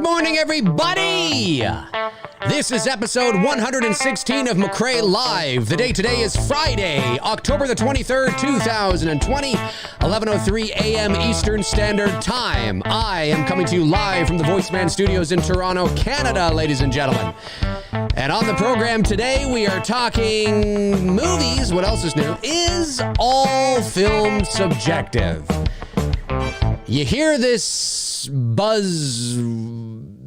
Good morning, everybody! This is episode 116 of McRae Live. The date today is Friday, October the 23rd, 2020, 11:03 a.m. Eastern Standard Time. I am coming to you live from the VoiceMann Studios in Toronto, Canada, ladies and gentlemen. And on the program today, we are talking movies. What else is new? Is all film subjective? You hear this buzz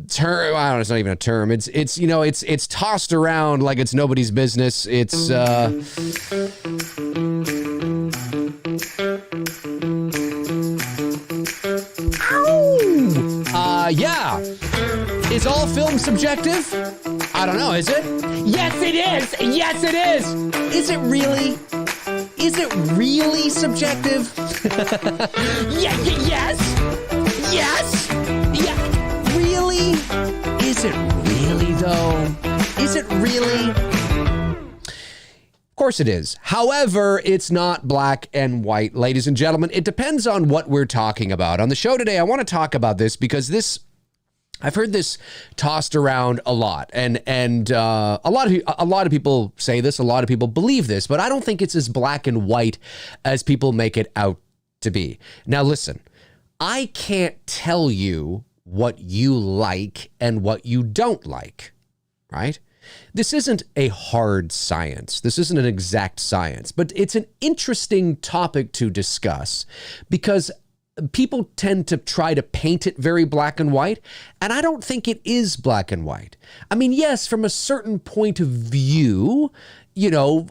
term. I don't know, it's not even a term. It's tossed around like it's nobody's business. It's yeah. Is all film subjective? I don't know, is it? Yes, it is. Yes, it is. Is it really? Is it really subjective? Yes. Yeah. Really? Is it really, though? Is it really? Of course it is. However, it's not black and white, ladies and gentlemen. It depends on what we're talking about. On the show today, I want to talk about this because I've heard this tossed around a lot, and a lot of people say this, a lot of people believe this, but I don't think it's as black and white as people make it out to be. Now, listen, I can't tell you what you like and what you don't like, right? This isn't a hard science. This isn't an exact science, but it's an interesting topic to discuss because people tend to try to paint it very black and white, and I don't think it is black and white. I mean, yes, from a certain point of view,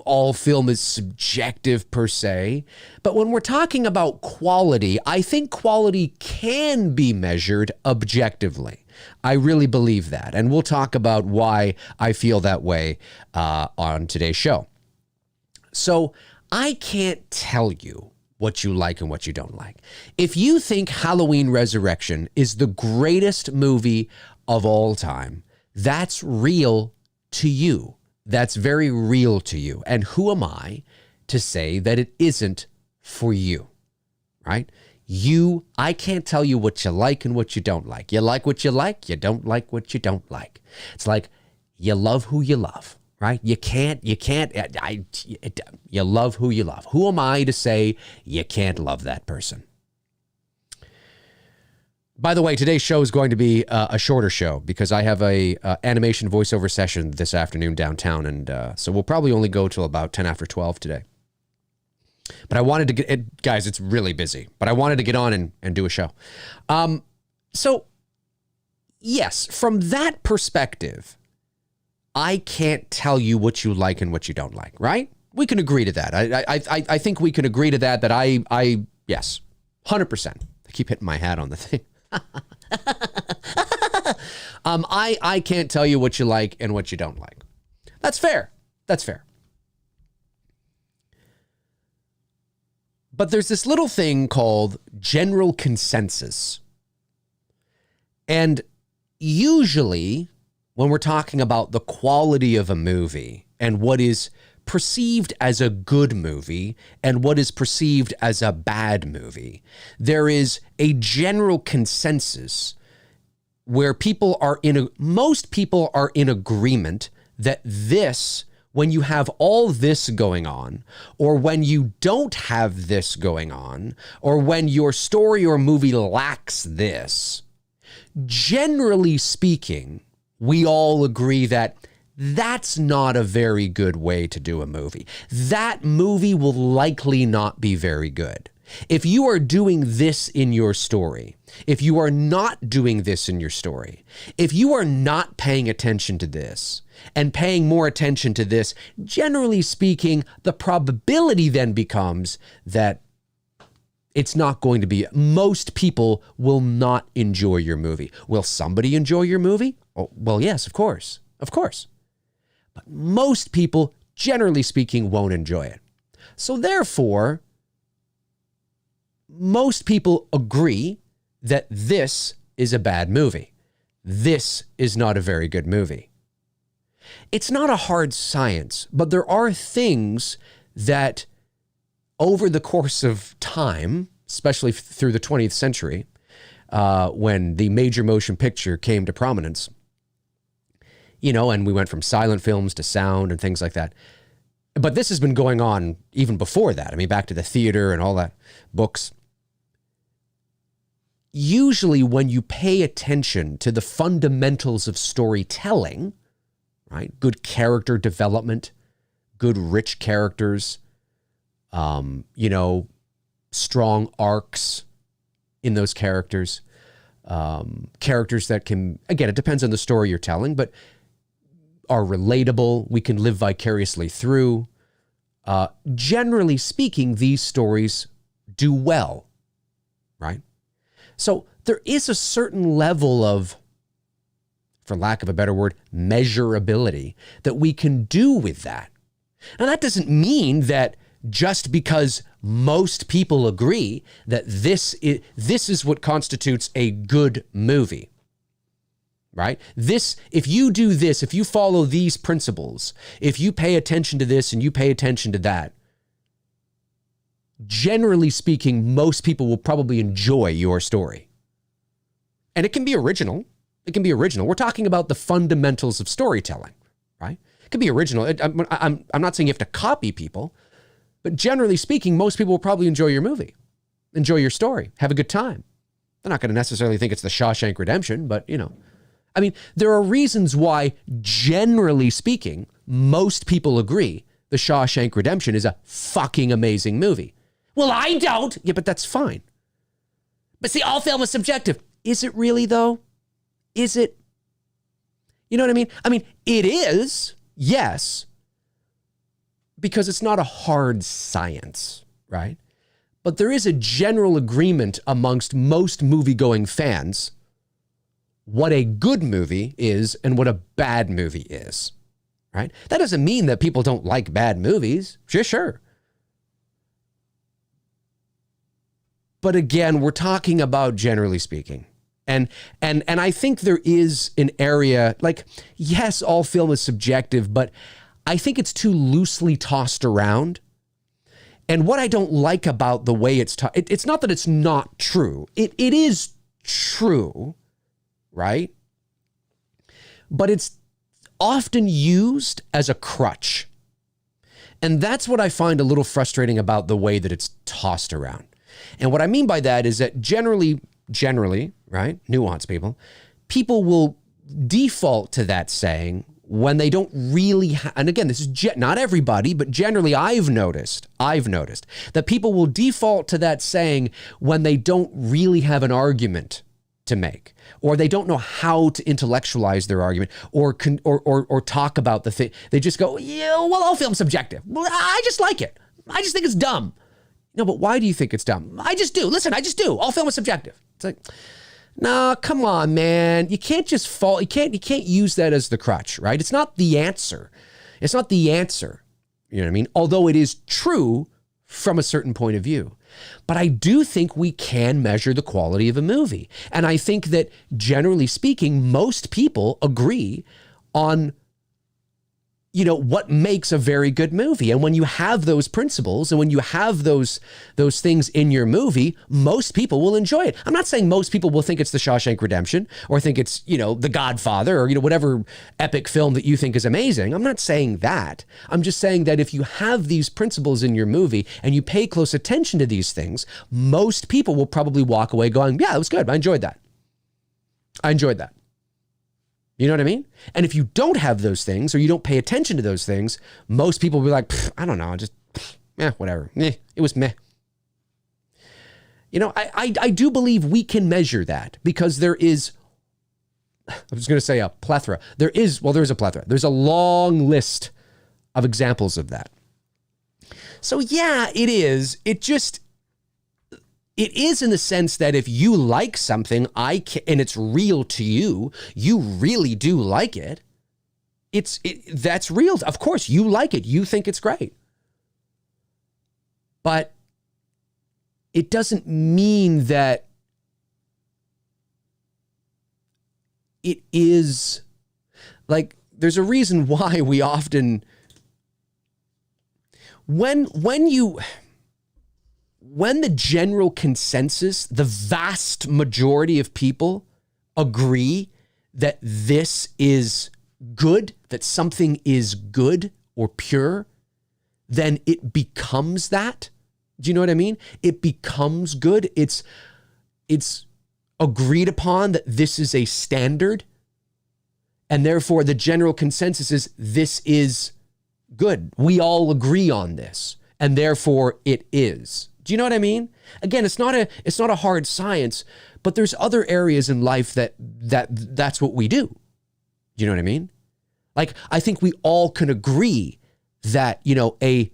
all film is subjective per se, but when we're talking about quality, I think quality can be measured objectively. I really believe that, and we'll talk about why I feel that way on today's show. So I can't tell you what you like and what you don't like. If you think Halloween Resurrection is the greatest movie of all time, that's real to you. That's very real to you. And who am I to say that it isn't for you, right? I can't tell you what you like and what you don't like. You like what you like, you don't like what you don't like. It's like you love who you love. Right? You love who you love. Who am I to say you can't love that person? By the way, today's show is going to be a shorter show because I have a animation voiceover session this afternoon downtown, and so we'll probably only go till about 10 after 12 today. But I wanted to get, guys, it's really busy, but I wanted to get on and do a show. So yes, from that perspective, I can't tell you what you like and what you don't like, right? We can agree to that. I think we can agree to that yes, 100%. I keep hitting my hat on the thing. I can't tell you what you like and what you don't like. That's fair. That's fair. But there's this little thing called general consensus. And usually, when we're talking about the quality of a movie and what is perceived as a good movie and what is perceived as a bad movie, there is a general consensus where most people are in agreement that when you have all this going on, or when you don't have this going on, or when your story or movie lacks this, generally speaking, we all agree that that's not a very good way to do a movie. That movie will likely not be very good. If you are doing this in your story, if you are not doing this in your story, if you are not paying attention to this and paying more attention to this, generally speaking, the probability then becomes that it's not going to be, most people will not enjoy your movie. Will somebody enjoy your movie? Oh, well, yes, of course. But most people, generally speaking, won't enjoy it. So therefore, most people agree that this is a bad movie. This is not a very good movie. It's not a hard science, but there are things that over the course of time, especially through the 20th century, when the major motion picture came to prominence, and we went from silent films to sound and things like that. But this has been going on even before that. I mean, back to the theater and all that, books. Usually when you pay attention to the fundamentals of storytelling, right? Good character development, good rich characters, strong arcs in those characters, characters that can, again, it depends on the story you're telling, but are relatable, we can live vicariously through. Generally speaking, these stories do well, right? So there is a certain level of, for lack of a better word, measurability that we can do with that. And that doesn't mean that just because most people agree that this is what constitutes a good movie, right? If you do this, if you follow these principles, if you pay attention to this and you pay attention to that, generally speaking, most people will probably enjoy your story. And it can be original. It can be original. We're talking about the fundamentals of storytelling, right? It can be original. I'm not saying you have to copy people, but generally speaking, most people will probably enjoy your movie, enjoy your story, have a good time. They're not going to necessarily think it's the Shawshank Redemption, but I mean, there are reasons why, generally speaking, most people agree The Shawshank Redemption is a fucking amazing movie. Well, I don't. Yeah, but that's fine. But see, all film is subjective. Is it really, though? Is it? You know what I mean? I mean, it is, yes, because it's not a hard science, right? But there is a general agreement amongst most movie-going fans what a good movie is and what a bad movie is, right? That doesn't mean that people don't like bad movies. Sure. But again, we're talking about generally speaking. And I think there is an area, like, yes, all film is subjective, but I think it's too loosely tossed around. And what I don't like about the way it's it's not that it's not true. It is true, right? But it's often used as a crutch. And that's what I find a little frustrating about the way that it's tossed around. And what I mean by that is that generally, right? Nuance people will default to that saying when they don't really, and again, this is not everybody, but generally I've noticed that people will default to that saying when they don't really have an argument to make, or they don't know how to intellectualize their argument, or talk about the thing. They just go, yeah, well, all film's subjective. Well, I just like it. I just think it's dumb. No, but why do you think it's dumb? I just do. Listen, I just do. All film is subjective. It's like, no, come on, man. You can't just fall. You can't use that as the crutch, right? It's not the answer. It's not the answer. You know what I mean? Although it is true from a certain point of view. But I do think we can measure the quality of a movie. And I think that generally speaking, most people agree on, what makes a very good movie. And when you have those principles and when you have those things in your movie, most people will enjoy it. I'm not saying most people will think it's The Shawshank Redemption or think it's, The Godfather or, whatever epic film that you think is amazing. I'm not saying that. I'm just saying that if you have these principles in your movie and you pay close attention to these things, most people will probably walk away going, yeah, it was good. I enjoyed that. You know what I mean? And if you don't have those things or you don't pay attention to those things, most people will be like, I don't know, just, whatever. It was meh. I do believe we can measure that because there is, I was going to say a plethora. There's a plethora. There's a long list of examples of that. So yeah, it is. It is in the sense that if you like something, and it's real to you, you really do like it. That's real. Of course, you like it. You think it's great. But it doesn't mean that it is, like, there's a reason why we often, when you when the general consensus, the vast majority of people agree that this is good, that something is good or pure, then it becomes that. Do you know what I mean? It becomes good. It's agreed upon that this is a standard, and therefore the general consensus is this is good. We all agree on this, and therefore it is. Do you know what I mean? Again, it's not a hard science, but there's other areas in life that's what we do. Do you know what I mean? Like, I think we all can agree that, you know, a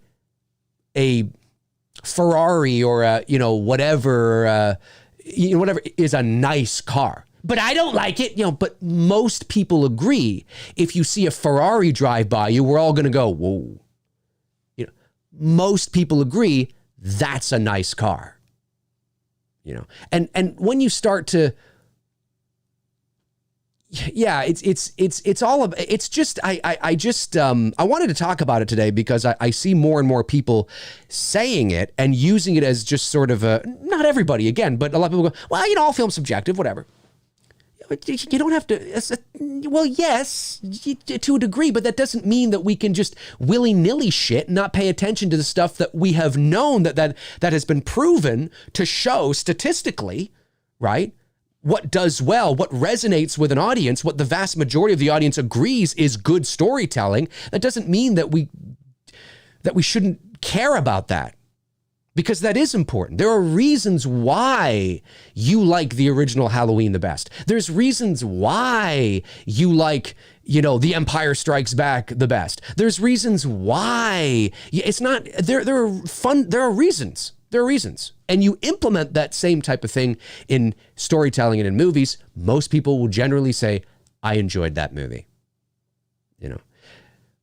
Ferrari or a, you know, whatever is a nice car. But I don't like it, you know, but most people agree. If you see a Ferrari drive by you, we're all going to go, whoa. You know, most people agree that's a nice car. You know, and when you start to, yeah, it's all of, it's just, I wanted to talk about it today because I see more and more people saying it and using it as just sort of a, not everybody again, but a lot of people go, well, you know, all film's subjective, whatever. You don't have to, well, yes, to a degree, but that doesn't mean that we can just willy-nilly shit and not pay attention to the stuff that we have known that has been proven to show statistically, right? What does well, what resonates with an audience, what the vast majority of the audience agrees is good storytelling. That doesn't mean that we shouldn't care about that, because that is important. There are reasons why you like the original Halloween the best. There's reasons why you like, you know, The Empire Strikes Back the best. There's reasons why it's not, there are reasons. There are reasons. And you implement that same type of thing in storytelling and in movies. Most people will generally say, I enjoyed that movie. You know,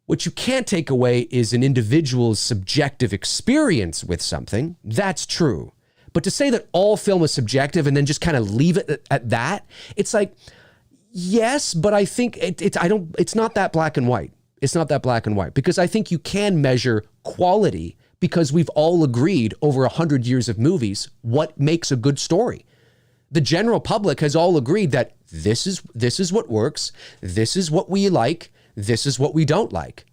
what you can't take away is an individual's subjective experience with something. That's true. But to say that all film is subjective and then just kind of leave it at that, it's like, yes, but I think it's not that black and white. It's not that black and white, because I think you can measure quality, because we've all agreed over 100 years of movies what makes a good story. The general public has all agreed that this is what works, this is what we like, this is what we don't like.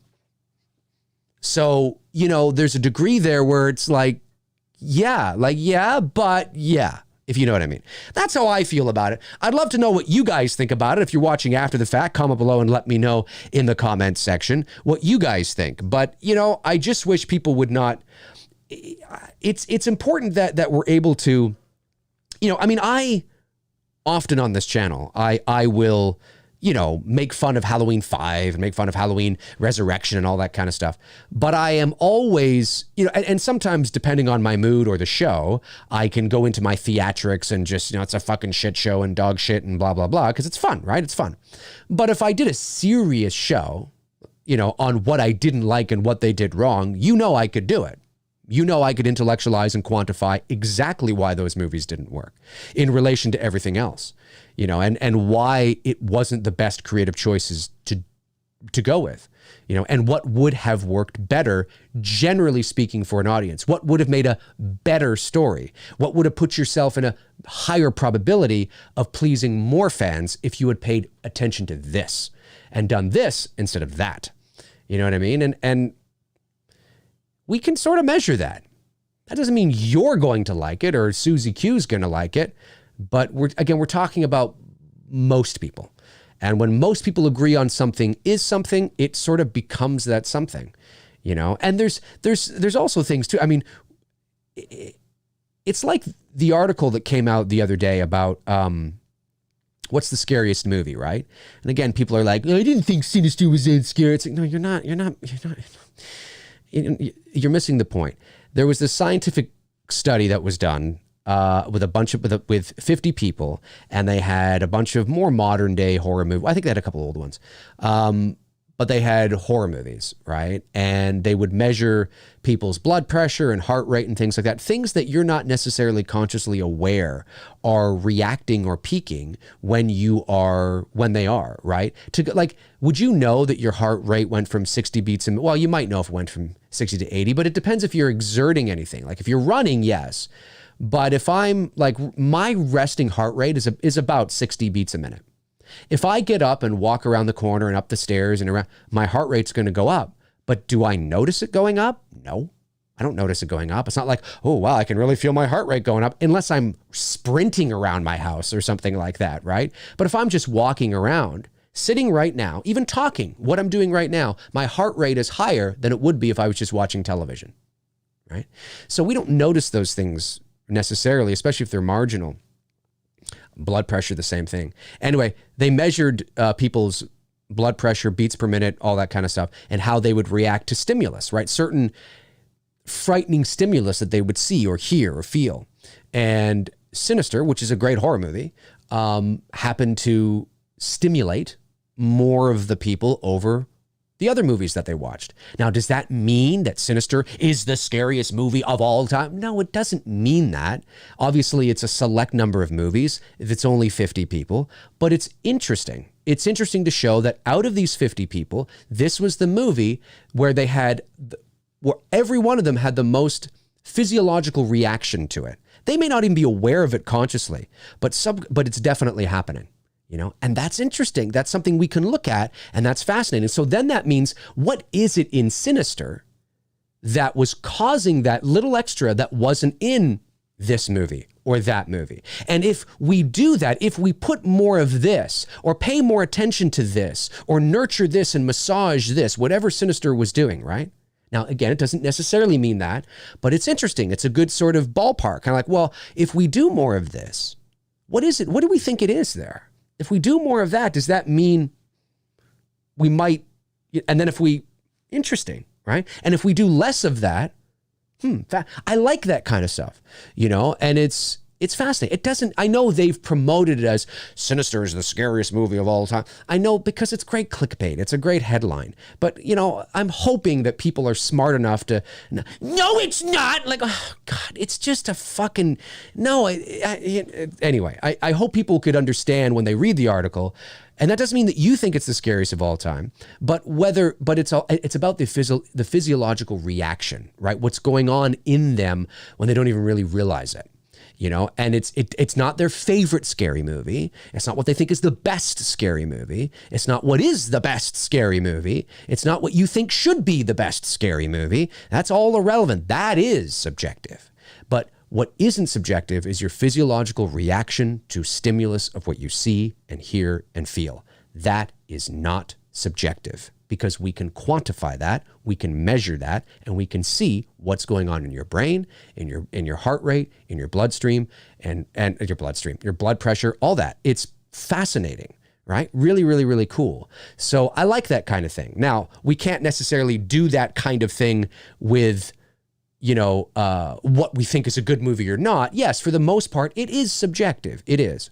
So, you know, there's a degree there where it's like, but yeah, if you know what I mean. That's how I feel about it. I'd love to know what you guys think about it. If you're watching after the fact, comment below and let me know in the comments section what you guys think. But, you know, I just wish people would not, it's important that we're able to, you know, I mean, I often on this channel, I will, you know, make fun of Halloween 5 and make fun of Halloween Resurrection and all that kind of stuff. But I am always, you know, and sometimes depending on my mood or the show, I can go into my theatrics and just, you know, it's a fucking shit show and dog shit and blah, blah, blah, because it's fun, right? It's fun. But if I did a serious show, you know, on what I didn't like and what they did wrong, you know, I could do it. You know, I could intellectualize and quantify exactly why those movies didn't work in relation to everything else, you know, and why it wasn't the best creative choices to go with, you know, and what would have worked better, generally speaking, for an audience. What would have made a better story? What would have put yourself in a higher probability of pleasing more fans if you had paid attention to this and done this instead of that? You know what I mean? And we can sort of measure that. That doesn't mean you're going to like it or Susie Q's going to like it, but we're talking about most people. And when most people agree on something is something, it sort of becomes that something, you know? And there's also things too. I mean, it's like the article that came out the other day about, what's the scariest movie, right? And again, people are like, I didn't think Sinister was that scary. It's like, no, you're not. You're missing the point. There was this scientific study that was done with 50 people, and they had a bunch of more modern day horror movies. I think they had a couple old ones. but they had horror movies, right? And they would measure people's blood pressure and heart rate and things like that. Things that you're not necessarily consciously aware are reacting or peaking when they are, right? Would you know that your heart rate went from 60 beats well, you might know if it went from 60 to 80, but it depends if you're exerting anything. Like if you're running, yes. But if I'm my resting heart rate is about 60 beats a minute. If I get up and walk around the corner and up the stairs and around, my heart rate's going to go up. But do I notice it going up? No, I don't notice it going up. It's not like, oh, wow, I can really feel my heart rate going up unless I'm sprinting around my house or something like that, right? But if I'm just walking around, sitting right now, even talking, what I'm doing right now, my heart rate is higher than it would be if I was just watching television, right? So we don't notice those things necessarily, especially if they're marginal. Blood pressure, the same thing. Anyway, they measured people's blood pressure, beats per minute, all that kind of stuff, and how they would react to stimulus, right? Certain frightening stimulus that they would see or hear or feel. And Sinister, which is a great horror movie, happened to stimulate more of the people over the other movies that they watched. Now, does that mean that Sinister is the scariest movie of all time? No, it doesn't mean that. Obviously, it's a select number of movies. If it's only 50 people, but it's interesting. It's interesting to show that out of these 50 people, this was the movie where where every one of them had the most physiological reaction to it. They may not even be aware of it consciously, but it's definitely happening. And that's interesting. That's something we can look at, and that's fascinating. So then that means, what is it in Sinister that was causing that little extra that wasn't in this movie or that movie? And if we do that, if we put more of this or pay more attention to this or nurture this and massage this, whatever Sinister was doing, right? Now, again, it doesn't necessarily mean that, but it's interesting. It's a good sort of ballpark. Kind of like, well, if we do more of this, what is it? What do we think it is there? If we do more of that, does that mean we might, and then interesting, right? And if we do less of that, I like that kind of stuff, and it's fascinating. I know they've promoted it as Sinister is the scariest movie of all time. I know, because it's great clickbait. It's a great headline. But, I'm hoping that people are smart enough to, no, it's not. Like, oh, God, it's just a fucking, no. Anyway, I hope people could understand when they read the article. And that doesn't mean that you think it's the scariest of all time, but it's about the physiological reaction, right? What's going on in them when they don't even really realize it. And it's not their favorite scary movie. It's not what they think is the best scary movie. It's not what is the best scary movie. It's not what you think should be the best scary movie. That's all irrelevant. That is subjective. But what isn't subjective is your physiological reaction to stimulus of what you see and hear and feel. That is not subjective, because we can quantify that, we can measure that, and we can see what's going on in your brain, in your heart rate, in your bloodstream, and your blood pressure, all that. It's fascinating, right? Really, really, really cool. So I like that kind of thing. Now, we can't necessarily do that kind of thing with, what we think is a good movie or not. Yes, for the most part, it is subjective. It is.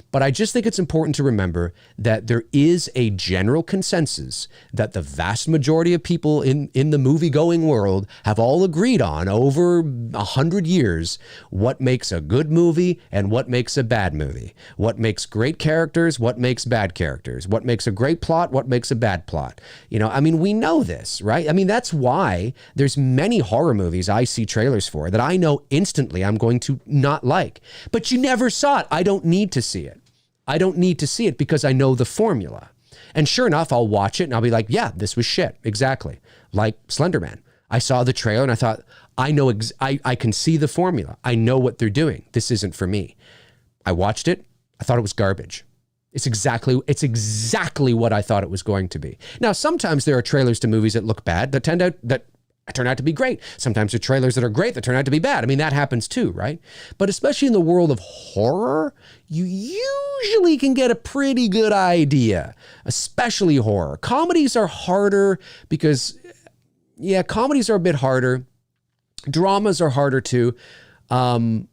But I just think it's important to remember that there is a general consensus that the vast majority of people in the movie-going world have all agreed on over 100 years what makes a good movie and what makes a bad movie, what makes great characters, what makes bad characters, what makes a great plot, what makes a bad plot. We know this, right? That's why there's many horror movies I see trailers for that I know instantly I'm going to not like. But you never saw it. I don't need to see it. I don't need to see it because I know the formula. And sure enough, I'll watch it and I'll be like, yeah, this was shit. Exactly. Like Slender Man. I saw the trailer and I thought, I know, I can see the formula. I know what they're doing. This isn't for me. I watched it. I thought it was garbage. It's exactly what I thought it was going to be. Now, sometimes there are trailers to movies that look bad that turn out to be great. Sometimes there are trailers that are great that turn out to be bad. That happens too, right? But especially in the world of horror, you usually can get a pretty good idea, especially horror. Comedies are harder because, comedies are a bit harder. Dramas are harder too. But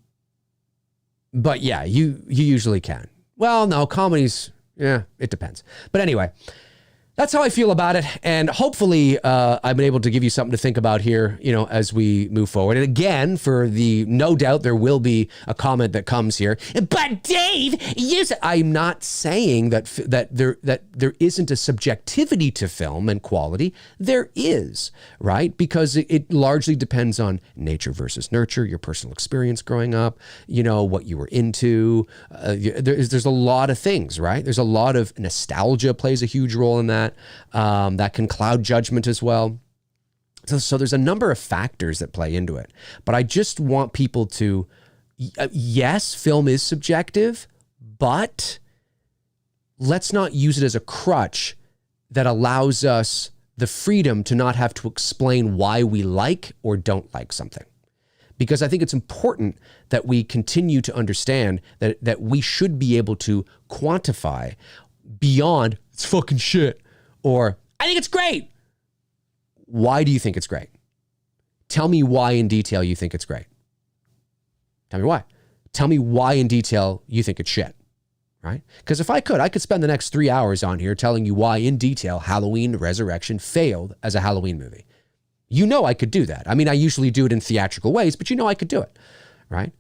yeah, you usually can. Well, no, comedies, it depends. But anyway, that's how I feel about it. And hopefully I've been able to give you something to think about here, as we move forward. And again, no doubt there will be a comment that comes here. But Dave, yes, I'm not saying that there isn't a subjectivity to film and quality. There is, right? Because it largely depends on nature versus nurture, your personal experience growing up, what you were into. There's a lot of things, right? There's a lot of nostalgia plays a huge role in that. That can cloud judgment as well. So there's a number of factors that play into it. But I just want people to, yes, film is subjective, but let's not use it as a crutch that allows us the freedom to not have to explain why we like or don't like something. Because I think it's important that we continue to understand that we should be able to quantify beyond, it's fucking shit. Or, I think it's great. Why do you think it's great? Tell me why in detail you think it's great. Tell me why. Tell me why in detail you think it's shit, right? Because if I could spend the next 3 hours on here telling you why in detail Halloween Resurrection failed as a Halloween movie. I could do that. I mean, I usually do it in theatrical ways, but I could do it, right?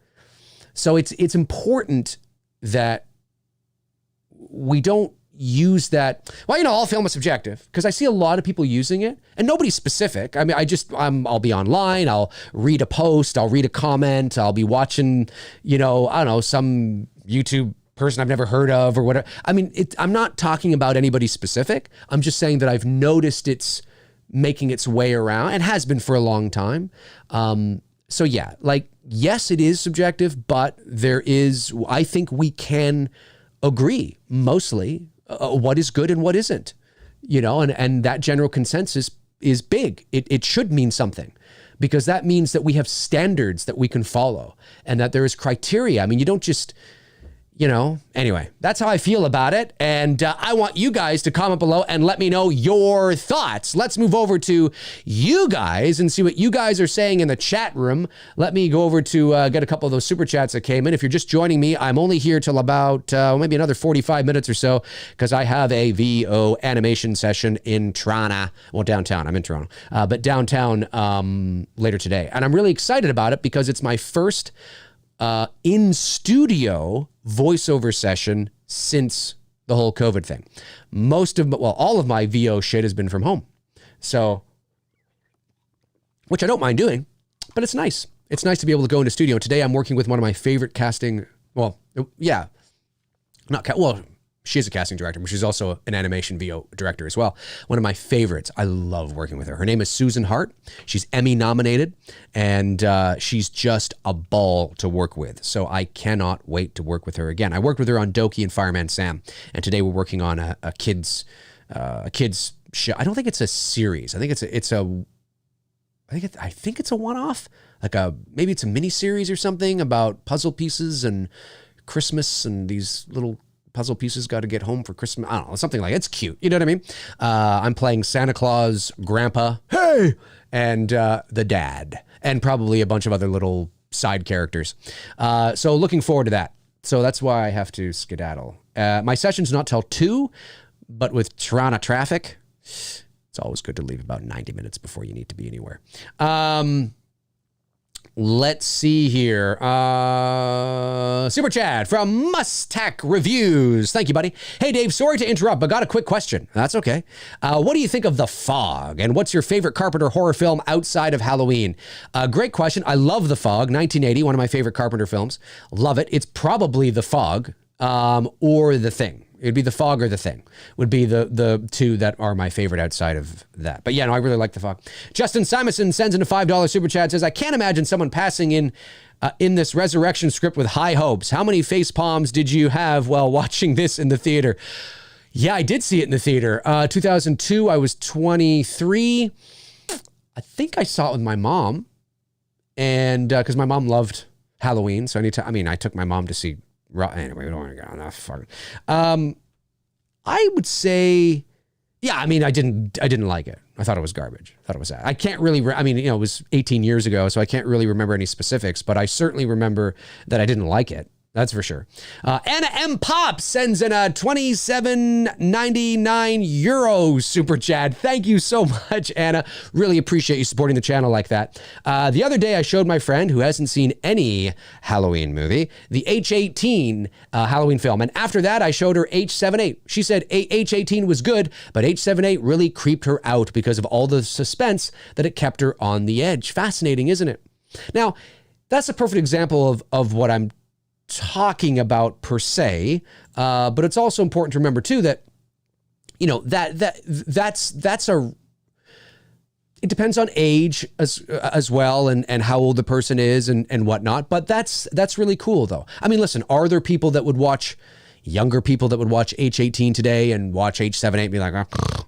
So it's important that we don't use that. Well, all film is subjective, because I see a lot of people using it and nobody's specific. I mean, I'll be online, I'll read a post, I'll read a comment, I'll be watching, I don't know, some YouTube person I've never heard of or whatever. I mean, I'm not talking about anybody specific. I'm just saying that I've noticed it's making its way around and has been for a long time. So yeah, yes, it is subjective, but I think we can agree mostly what is good and what isn't, and that general consensus is big. It should mean something, because that means that we have standards that we can follow and that there is criteria. I mean, you don't just, anyway, that's how I feel about it. And I want you guys to comment below and let me know your thoughts. Let's move over to you guys and see what you guys are saying in the chat room. Let me go over to get a couple of those super chats that came in. If you're just joining me, I'm only here till about maybe another 45 minutes or so, because I have a VO animation session in Toronto. Well, downtown. I'm in Toronto. But downtown later today. And I'm really excited about it because it's my first in-studio voiceover session since the whole COVID thing. All of my VO shit has been from home. So, which I don't mind doing, but it's nice. It's nice to be able to go into studio. Today I'm working with one of my favorite she's a casting director, but she's also an animation VO director as well. One of my favorites. I love working with her. Her name is Susan Hart. She's Emmy nominated, and she's just a ball to work with. So I cannot wait to work with her again. I worked with her on Doki and Fireman Sam, and today we're working on a kids show. I don't think it's a series. I think it's a one-off. Maybe it's a mini series or something about puzzle pieces and Christmas, and these little puzzle pieces got to get home for Christmas. I don't know, something like that. It's cute. You know what I mean? I'm playing Santa Claus, Grandpa, hey, and the dad, and probably a bunch of other little side characters. So looking forward to that. So that's why I have to skedaddle. My session's not till 2, but with Toronto traffic, it's always good to leave about 90 minutes before you need to be anywhere. Let's see here. Super chat from Mustach Reviews. Thank you, buddy. Hey, Dave, sorry to interrupt, but got a quick question. That's okay. What do you think of The Fog? And what's your favorite Carpenter horror film outside of Halloween? Great question. I love The Fog, 1980, one of my favorite Carpenter films. Love it. It's probably The Fog or The Thing. It'd be The Fog or The Thing would be the two that are my favorite outside of that. But yeah, no, I really like The Fog. Justin Simonson sends in a $5 super chat, says, I can't imagine someone passing in this Resurrection script with high hopes. How many face palms did you have while watching this in the theater? Yeah, I did see it in the theater. 2002, I was 23. I think I saw it with my mom. And because my mom loved Halloween. So I took my mom to see. Anyway, we don't want to get on that. Fucking. I would say, yeah. I didn't like it. I thought it was garbage. I thought it was sad. I can't really. It was 18 years ago, so I can't really remember any specifics. But I certainly remember that I didn't like it. That's for sure. Anna M. Pop sends in a €27.99 super chat. Thank you so much, Anna. Really appreciate you supporting the channel like that. The other day, I showed my friend who hasn't seen any Halloween movie, the H18 Halloween film. And after that, I showed her H78. She said H18 was good, but H78 really creeped her out because of all the suspense that it kept her on the edge. Fascinating, isn't it? Now, that's a perfect example of what I'm talking about per se, but it's also important to remember too that, you know, that's a, it depends on age as well, and how old the person is and whatnot, but that's really cool though. I mean, listen, are there people that would watch, younger people that would watch H18 today and watch H78 and be like, oh,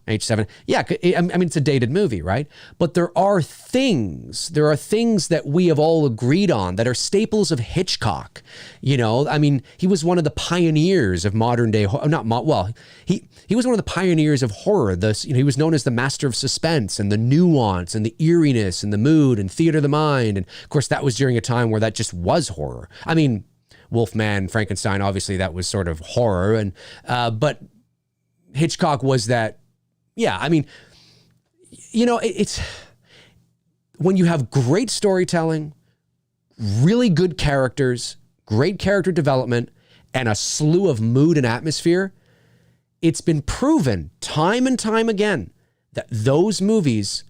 H7? Yeah, I mean, it's a dated movie, right? But there are things that we have all agreed on that are staples of Hitchcock. You know, I mean, he was one of the pioneers of modern day, he was one of the pioneers of horror. He was known as the master of suspense and the nuance and the eeriness and the mood and theater of the mind. And of course, that was during a time where that just was horror. I mean, Wolfman, Frankenstein, obviously that was sort of horror, and but Hitchcock was that. Yeah, I mean, you know, it's when you have great storytelling, really good characters, great character development, and a slew of mood and atmosphere, it's been proven time and time again that those movies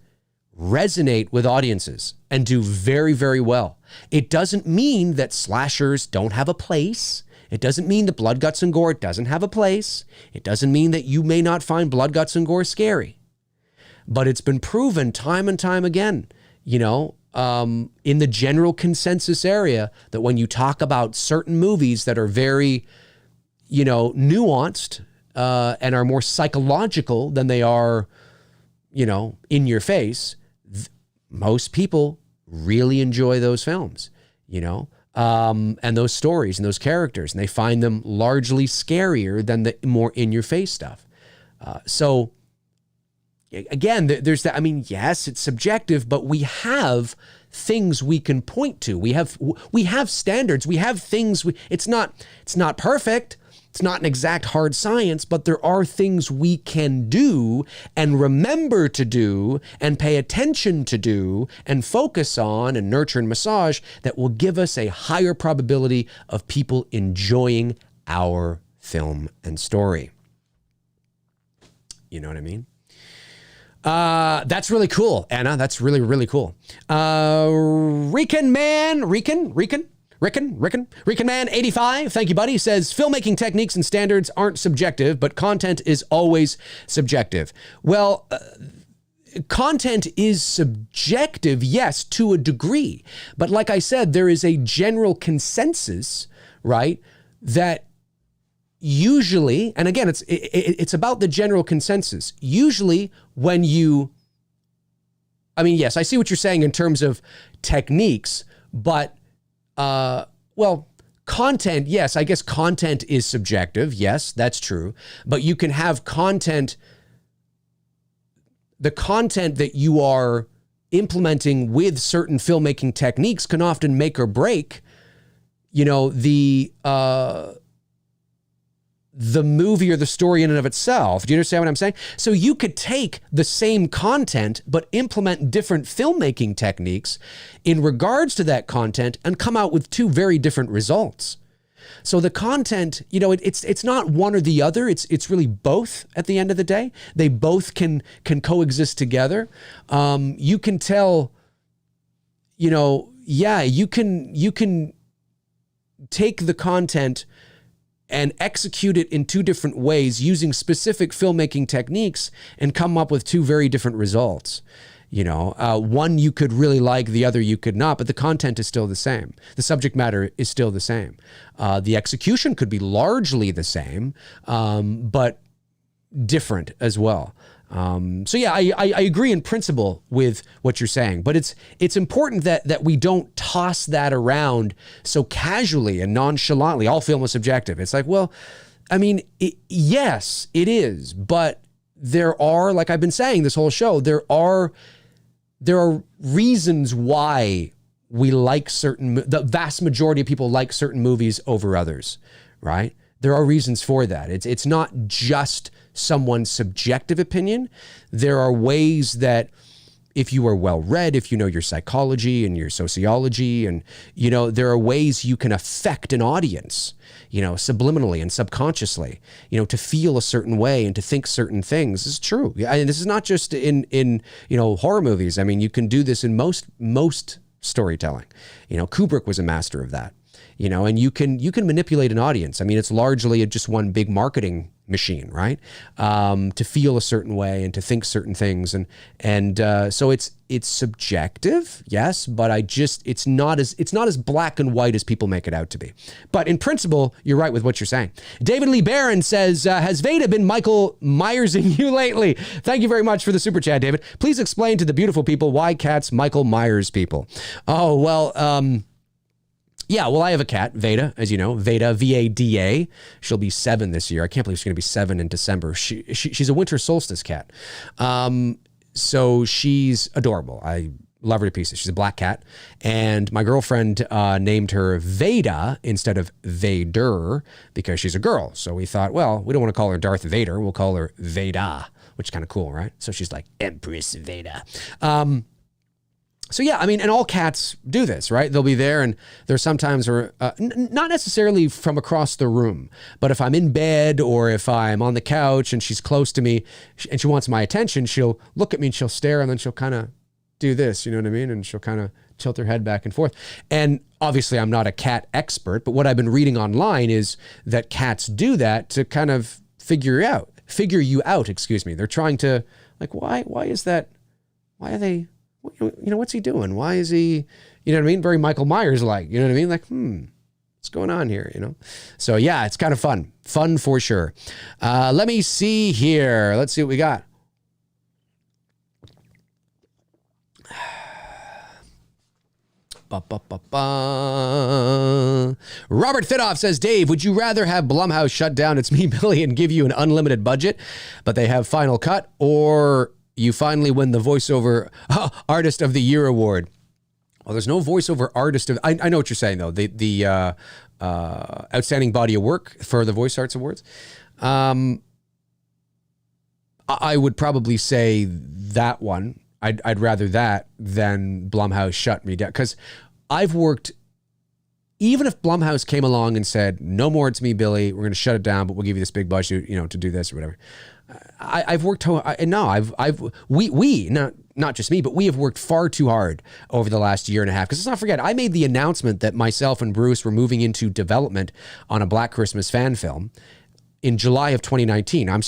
resonate with audiences and do very, very well. It doesn't mean that slashers don't have a place. It doesn't mean that blood, guts, and gore doesn't have a place. It doesn't mean that you may not find blood, guts, and gore scary. But it's been proven time and time again, you know, in the general consensus area, that when you talk about certain movies that are very, you know, nuanced and are more psychological than they are, you know, in your face, most people really enjoy those films, you know, and those stories and those characters, and they find them largely scarier than the more in-your-face stuff. So again, there's that. I mean, yes, it's subjective, but we have things we can point to. We have standards. We have things. It's not perfect. It's not an exact hard science, but there are things we can do and remember to do and pay attention to do and focus on and nurture and massage that will give us a higher probability of people enjoying our film and story. You know what I mean? That's really cool, Anna. That's really, really cool. Rican Man 85, thank you, buddy, says filmmaking techniques and standards aren't subjective, but content is always subjective. Well, content is subjective, yes, to a degree. But like I said, there is a general consensus, right, that usually, and again, it's about the general consensus. Usually when you, I mean, yes, I see what you're saying in terms of techniques, but well, content, yes, I guess content is subjective. Yes, that's true. But you can have content, the content that you are implementing with certain filmmaking techniques can often make or break, you know, the movie or the story in and of itself. Do you understand what I'm saying? So you could take the same content, but implement different filmmaking techniques in regards to that content and come out with two very different results. So the content, you know, it's not one or the other. It's really both at the end of the day. They both can coexist together. You can tell, you know, yeah, you can take the content and execute it in two different ways using specific filmmaking techniques and come up with two very different results. You know, one you could really like, the other you could not, but the content is still the same. The subject matter is still the same. The execution could be largely the same, but different as well. So yeah, I agree in principle with what you're saying, but it's important that we don't toss that around so casually and nonchalantly. All film is subjective. It's like, well, I mean, yes, it is, but there are, like I've been saying this whole show, there are reasons why we like the vast majority of people like certain movies over others, right? There are reasons for that. It's not just someone's subjective opinion. There are ways that if you are well read, if you know your psychology and your sociology, and, you know, there are ways you can affect an audience, you know, subliminally and subconsciously, you know, to feel a certain way and to think certain things. This is true. And this is not just in, you know, horror movies. I mean, you can do this in most storytelling. You know, Kubrick was a master of that, you know, and you can manipulate an audience. I mean, it's largely just one big marketing machine, right? To feel a certain way and to think certain things. And so it's subjective, yes, but it's not as black and white as people make it out to be. But in principle, you're right with what you're saying. David Lee Barron says, has Veda been Michael Myersing you lately? Thank you very much for the super chat, David. Please explain to the beautiful people why cats Michael Myers people. Oh, well, yeah, well, I have a cat, Veda, as you know, Veda, V-A-D-A. She'll be 7 this year. I can't believe she's going to be 7 in December. She's a winter solstice cat. So she's adorable. I love her to pieces. She's a black cat. And my girlfriend named her Veda instead of Vader because she's a girl. So we thought, well, we don't want to call her Darth Vader. We'll call her Veda, which is kind of cool, right? So she's like Empress Veda. So yeah, I mean, and all cats do this, right? They'll be there, and there's sometimes, not necessarily from across the room, but if I'm in bed or if I'm on the couch and she's close to me and she wants my attention, she'll look at me and she'll stare, and then she'll kind of do this, you know what I mean? And she'll kind of tilt her head back and forth. And obviously I'm not a cat expert, but what I've been reading online is that cats do that to kind of figure you out, excuse me. They're trying to, like, why is that? Why are they... You know, what's he doing? Why is he, you know what I mean? Very Michael Myers like, you know what I mean? Like, what's going on here, you know? So yeah, it's kind of fun. Fun for sure. Let me see here. Let's see what we got. Robert Thidoff says, Dave, would you rather have Blumhouse shut down It's Me, Billy and give you an unlimited budget, but they have Final Cut, or you finally win the voiceover artist of the year award? Well, there's no voiceover artist of, I know what you're saying though. The outstanding body of work for the Voice Arts Awards. I would probably say that one. I'd rather that than Blumhouse shut me down. Cause I've worked, even if Blumhouse came along and said, no more It's Me, Billy, we're going to shut it down, but we'll give you this big budget, you know, to do this or whatever. I've worked, we, not just me, but we have worked far too hard over the last year and a half. Because let's not forget, I made the announcement that myself and Bruce were moving into development on a Black Christmas fan film in July of 2019. I'm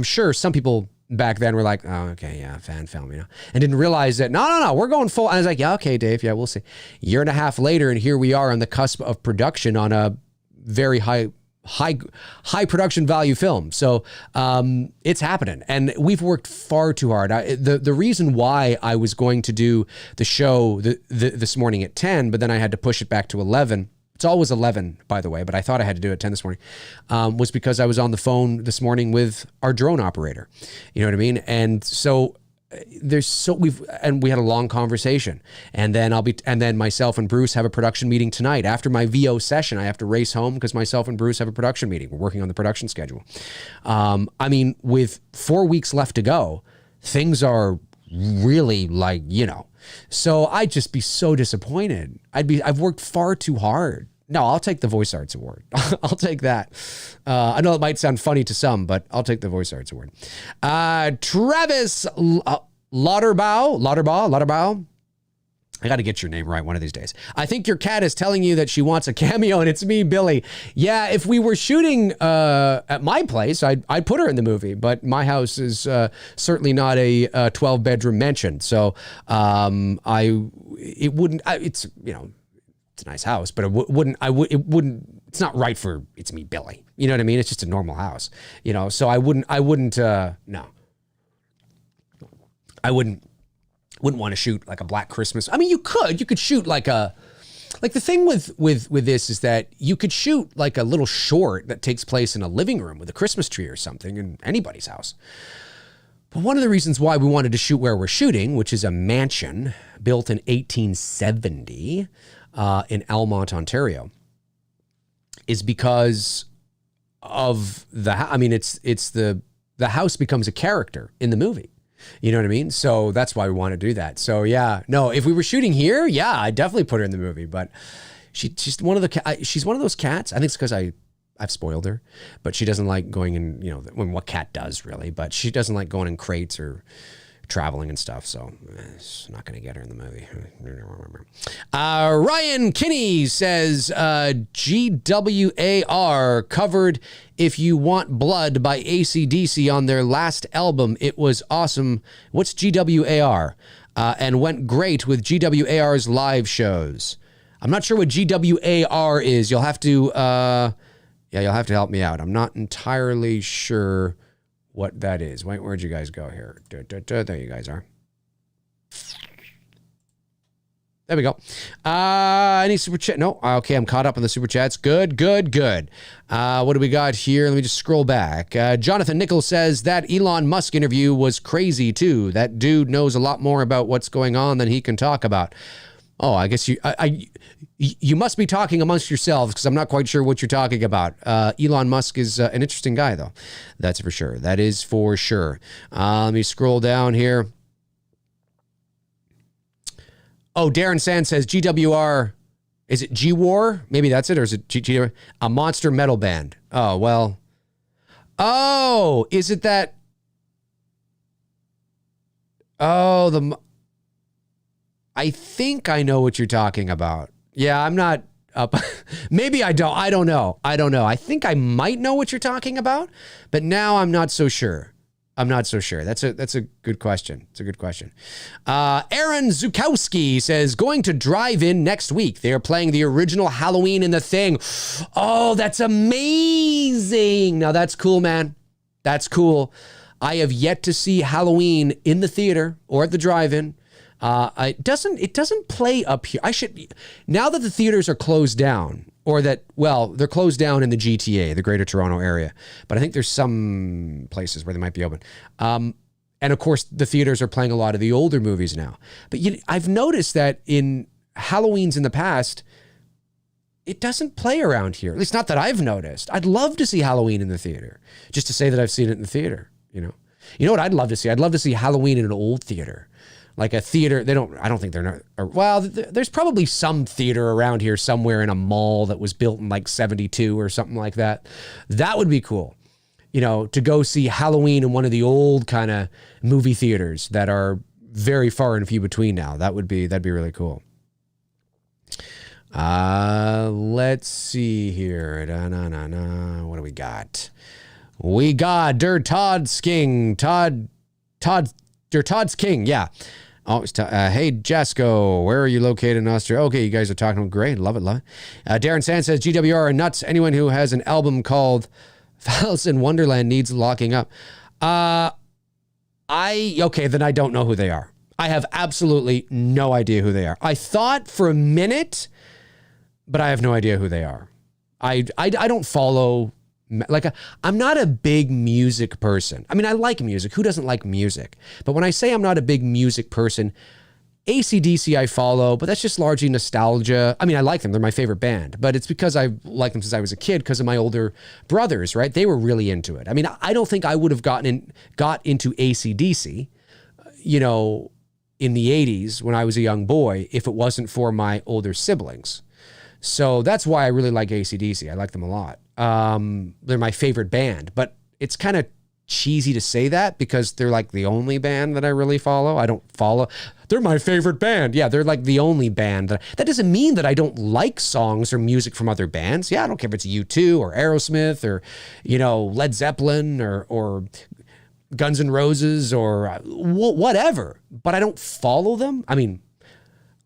sure some people back then were like, oh, okay, yeah, fan film, you know, and didn't realize that, no, we're going full. And I was like, yeah, okay, Dave, yeah, we'll see. Year and a half later, and here we are on the cusp of production on a very high production value film. So it's happening, and we've worked far too hard. The reason why I was going to do the show this morning at 10, but then I had to push it back to 11. It's always 11, by the way, but I thought I had to do it at 10 this morning, was because I was on the phone this morning with our drone operator. You know what I mean? And so we had a long conversation, and then myself and Bruce have a production meeting tonight. After my VO session, I have to race home because myself and Bruce have a production meeting. We're working on the production schedule. I mean, with 4 weeks left to go, things are really like, you know, so I'd just be so disappointed. I've worked far too hard. No, I'll take the Voice Arts Award. I'll take that. I know it might sound funny to some, but I'll take the Voice Arts Award. Travis Lauderbaugh. I got to get your name right one of these days. I think your cat is telling you that she wants a cameo and It's Me, Billy. Yeah, if we were shooting at my place, I'd put her in the movie, but my house is certainly not a 12-bedroom mansion. So it's, you know, it's a nice house, but it's not right for It's Me, Billy. You know what I mean? It's just a normal house, you know, so I wouldn't want to shoot like a Black Christmas. I mean, you could shoot like the thing with this is that you could shoot like a little short that takes place in a living room with a Christmas tree or something in anybody's house. But one of the reasons why we wanted to shoot where we're shooting, which is a mansion built in 1870 in Almont, Ontario, is because of the house becomes a character in the movie. You know what I mean? So that's why we want to do that. So yeah, no, if we were shooting here, yeah, I'd definitely put her in the movie. But she's one of those cats. I think it's because I've spoiled her, but she doesn't like going in, what cat does really, but she doesn't like going in crates or traveling and stuff. So it's not going to get her in the movie. Ryan Kinney says, GWAR covered If You Want Blood by AC/DC on their last album. It was awesome. What's GWAR? And went great with GWAR's live shows. I'm not sure what GWAR is. You'll have to help me out. I'm not entirely sure what that is. Wait, where'd you guys go here? There you guys are. There we go. Any super chat? No. Okay, I'm caught up on the super chats. Good. What do we got here? Let me just scroll back. Jonathan Nichols says that Elon Musk interview was crazy too. That dude knows a lot more about what's going on than he can talk about. Oh, I guess you must be talking amongst yourselves because I'm not quite sure what you're talking about. Elon Musk is an interesting guy, though. That's for sure. That is for sure. Let me scroll down here. Oh, Darren Sand says GWR. Is it G-War? Maybe that's it, or is it GWR? A monster metal band. Oh, well. Oh, is it that? Oh, I think I know what you're talking about. Yeah, I'm not up. Maybe I don't. I don't know. I think I might know what you're talking about, but now I'm not so sure. That's a good question. It's a good question. Aaron Zukowski says, going to drive-in next week. They are playing the original Halloween in the Thing. Oh, that's amazing. Now that's cool, man. That's cool. I have yet to see Halloween in the theater or at the drive-in. It doesn't play up here. Now that the theaters are closed down, they're closed down in the GTA, the Greater Toronto Area, but I think there's some places where they might be open. And of course, the theaters are playing a lot of the older movies now. But I've noticed that in Halloweens in the past, it doesn't play around here. At least not that I've noticed. I'd love to see Halloween in the theater, just to say that I've seen it in the theater. You know what I'd love to see? I'd love to see Halloween in an old theater. Like a theater, I don't think they're not, well, there's probably some theater around here somewhere in a mall that was built in like 72 or something like that. That would be cool, to go see Halloween in one of the old kind of movie theaters that are very far and few between now. That'd be really cool. Let's see here. What do we got? We got Todd's King, yeah. Oh, hey, Jasco, where are you located in Australia? Okay, you guys are talking great. Love it. Darren Sand says, GWR are nuts. Anyone who has an album called Alice in Wonderland needs locking up. Okay, then I don't know who they are. I have absolutely no idea who they are. I thought for a minute, but I have no idea who they are. I don't follow... I'm not a big music person. I mean, I like music. Who doesn't like music? But when I say I'm not a big music person, AC/DC I follow, but that's just largely nostalgia. I mean, I like them. They're my favorite band, but it's because I like them since I was a kid because of my older brothers, right? They were really into it. I mean, I don't think I would have got into AC/DC, in the 80s when I was a young boy if it wasn't for my older siblings. So that's why I really like AC/DC. I like them a lot. They're my favorite band, but it's kind of cheesy to say that because they're like the only band that I really follow. I don't follow. They're my favorite band. Yeah, they're like the only band. That doesn't mean that I don't like songs or music from other bands. Yeah, I don't care if it's U2 or Aerosmith or, Led Zeppelin or Guns N' Roses or whatever, but I don't follow them. I mean,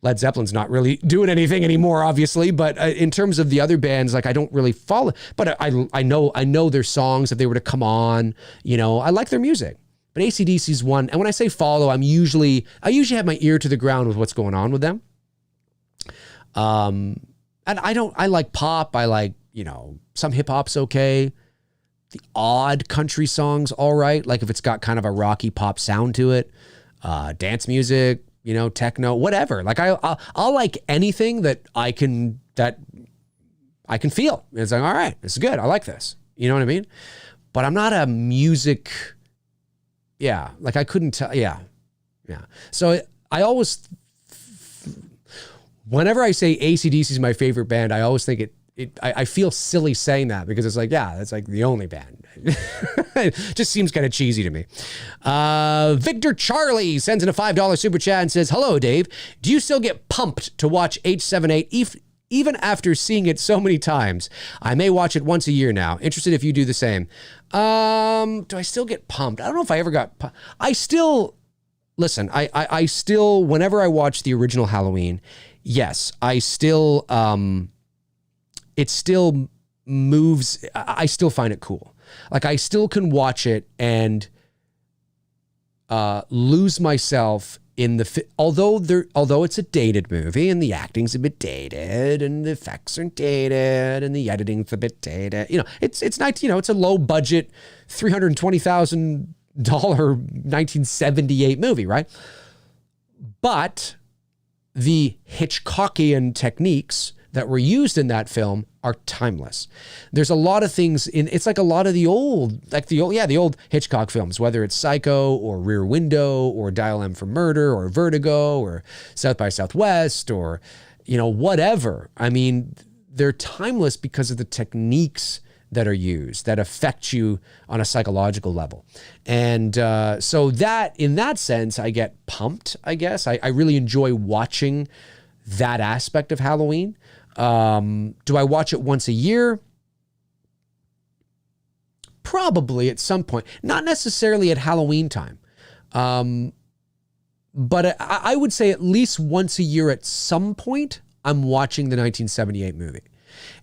Led Zeppelin's not really doing anything anymore, obviously, but in terms of the other bands, like I don't really follow, but I know their songs if they were to come on, I like their music. But AC/DC's one, and when I say follow, I usually have my ear to the ground with what's going on with them. And I like pop, I like, some hip hop's okay. the odd country songs all right, like if it's got kind of a rocky pop sound to it, dance music, you know, techno, whatever. Like I'll like anything that I can feel. It's like, all right, this is good. I like this. You know what I mean? But I'm not a music. Yeah. Like I couldn't tell. Yeah. Yeah. So I always, whenever I say AC/DC is my favorite band, I always think I feel silly saying that because it's like, yeah, that's like the only band. It just seems kind of cheesy to me. Victor Charlie sends in a $5 super chat and says, hello, Dave. Do you still get pumped to watch H78 even after seeing it so many times? I may watch it once a year now. Interested if you do the same. Do I still get pumped? I don't know if I ever got pumped. I still, listen, I still, whenever I watch the original Halloween, yes, I still, it still moves. I still find it cool. Like I still can watch it and lose myself in although it's a dated movie and the acting's a bit dated and the effects are dated and the editing's a bit dated. You know, it's nice. You know, it's a low budget, $320,000 1978 movie, right? But the Hitchcockian techniques that were used in that film are timeless. There's a lot of things it's like a lot of the old Hitchcock films, whether it's Psycho or Rear Window or Dial M for Murder or Vertigo or South by Southwest or, you know, whatever. I mean, they're timeless because of the techniques that are used that affect you on a psychological level. And so that, in that sense, I get pumped, I guess. I really enjoy watching that aspect of Halloween. Do I watch it once a year? Probably at some point. Not necessarily at Halloween time. But I would say at least once a year at some point, I'm watching the 1978 movie.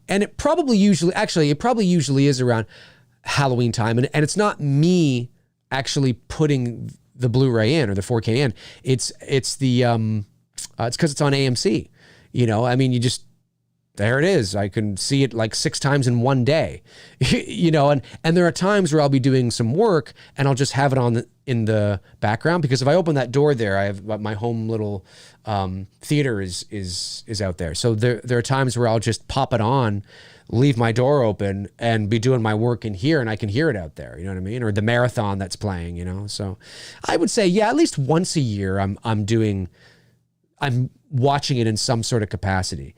And it probably usually is around Halloween time. And it's not me actually putting the Blu-ray in or the 4K in. It's because it's on AMC. You know, I mean, there it is. I can see it like 6 times in one day, you know, and there are times where I'll be doing some work and I'll just have it on in the background, because if I open that door there, I have my home little theater is out there. So there are times where I'll just pop it on, leave my door open and be doing my work in here and I can hear it out there. You know what I mean? Or the marathon that's playing, you know? So I would say, yeah, at least once a year I'm watching it in some sort of capacity.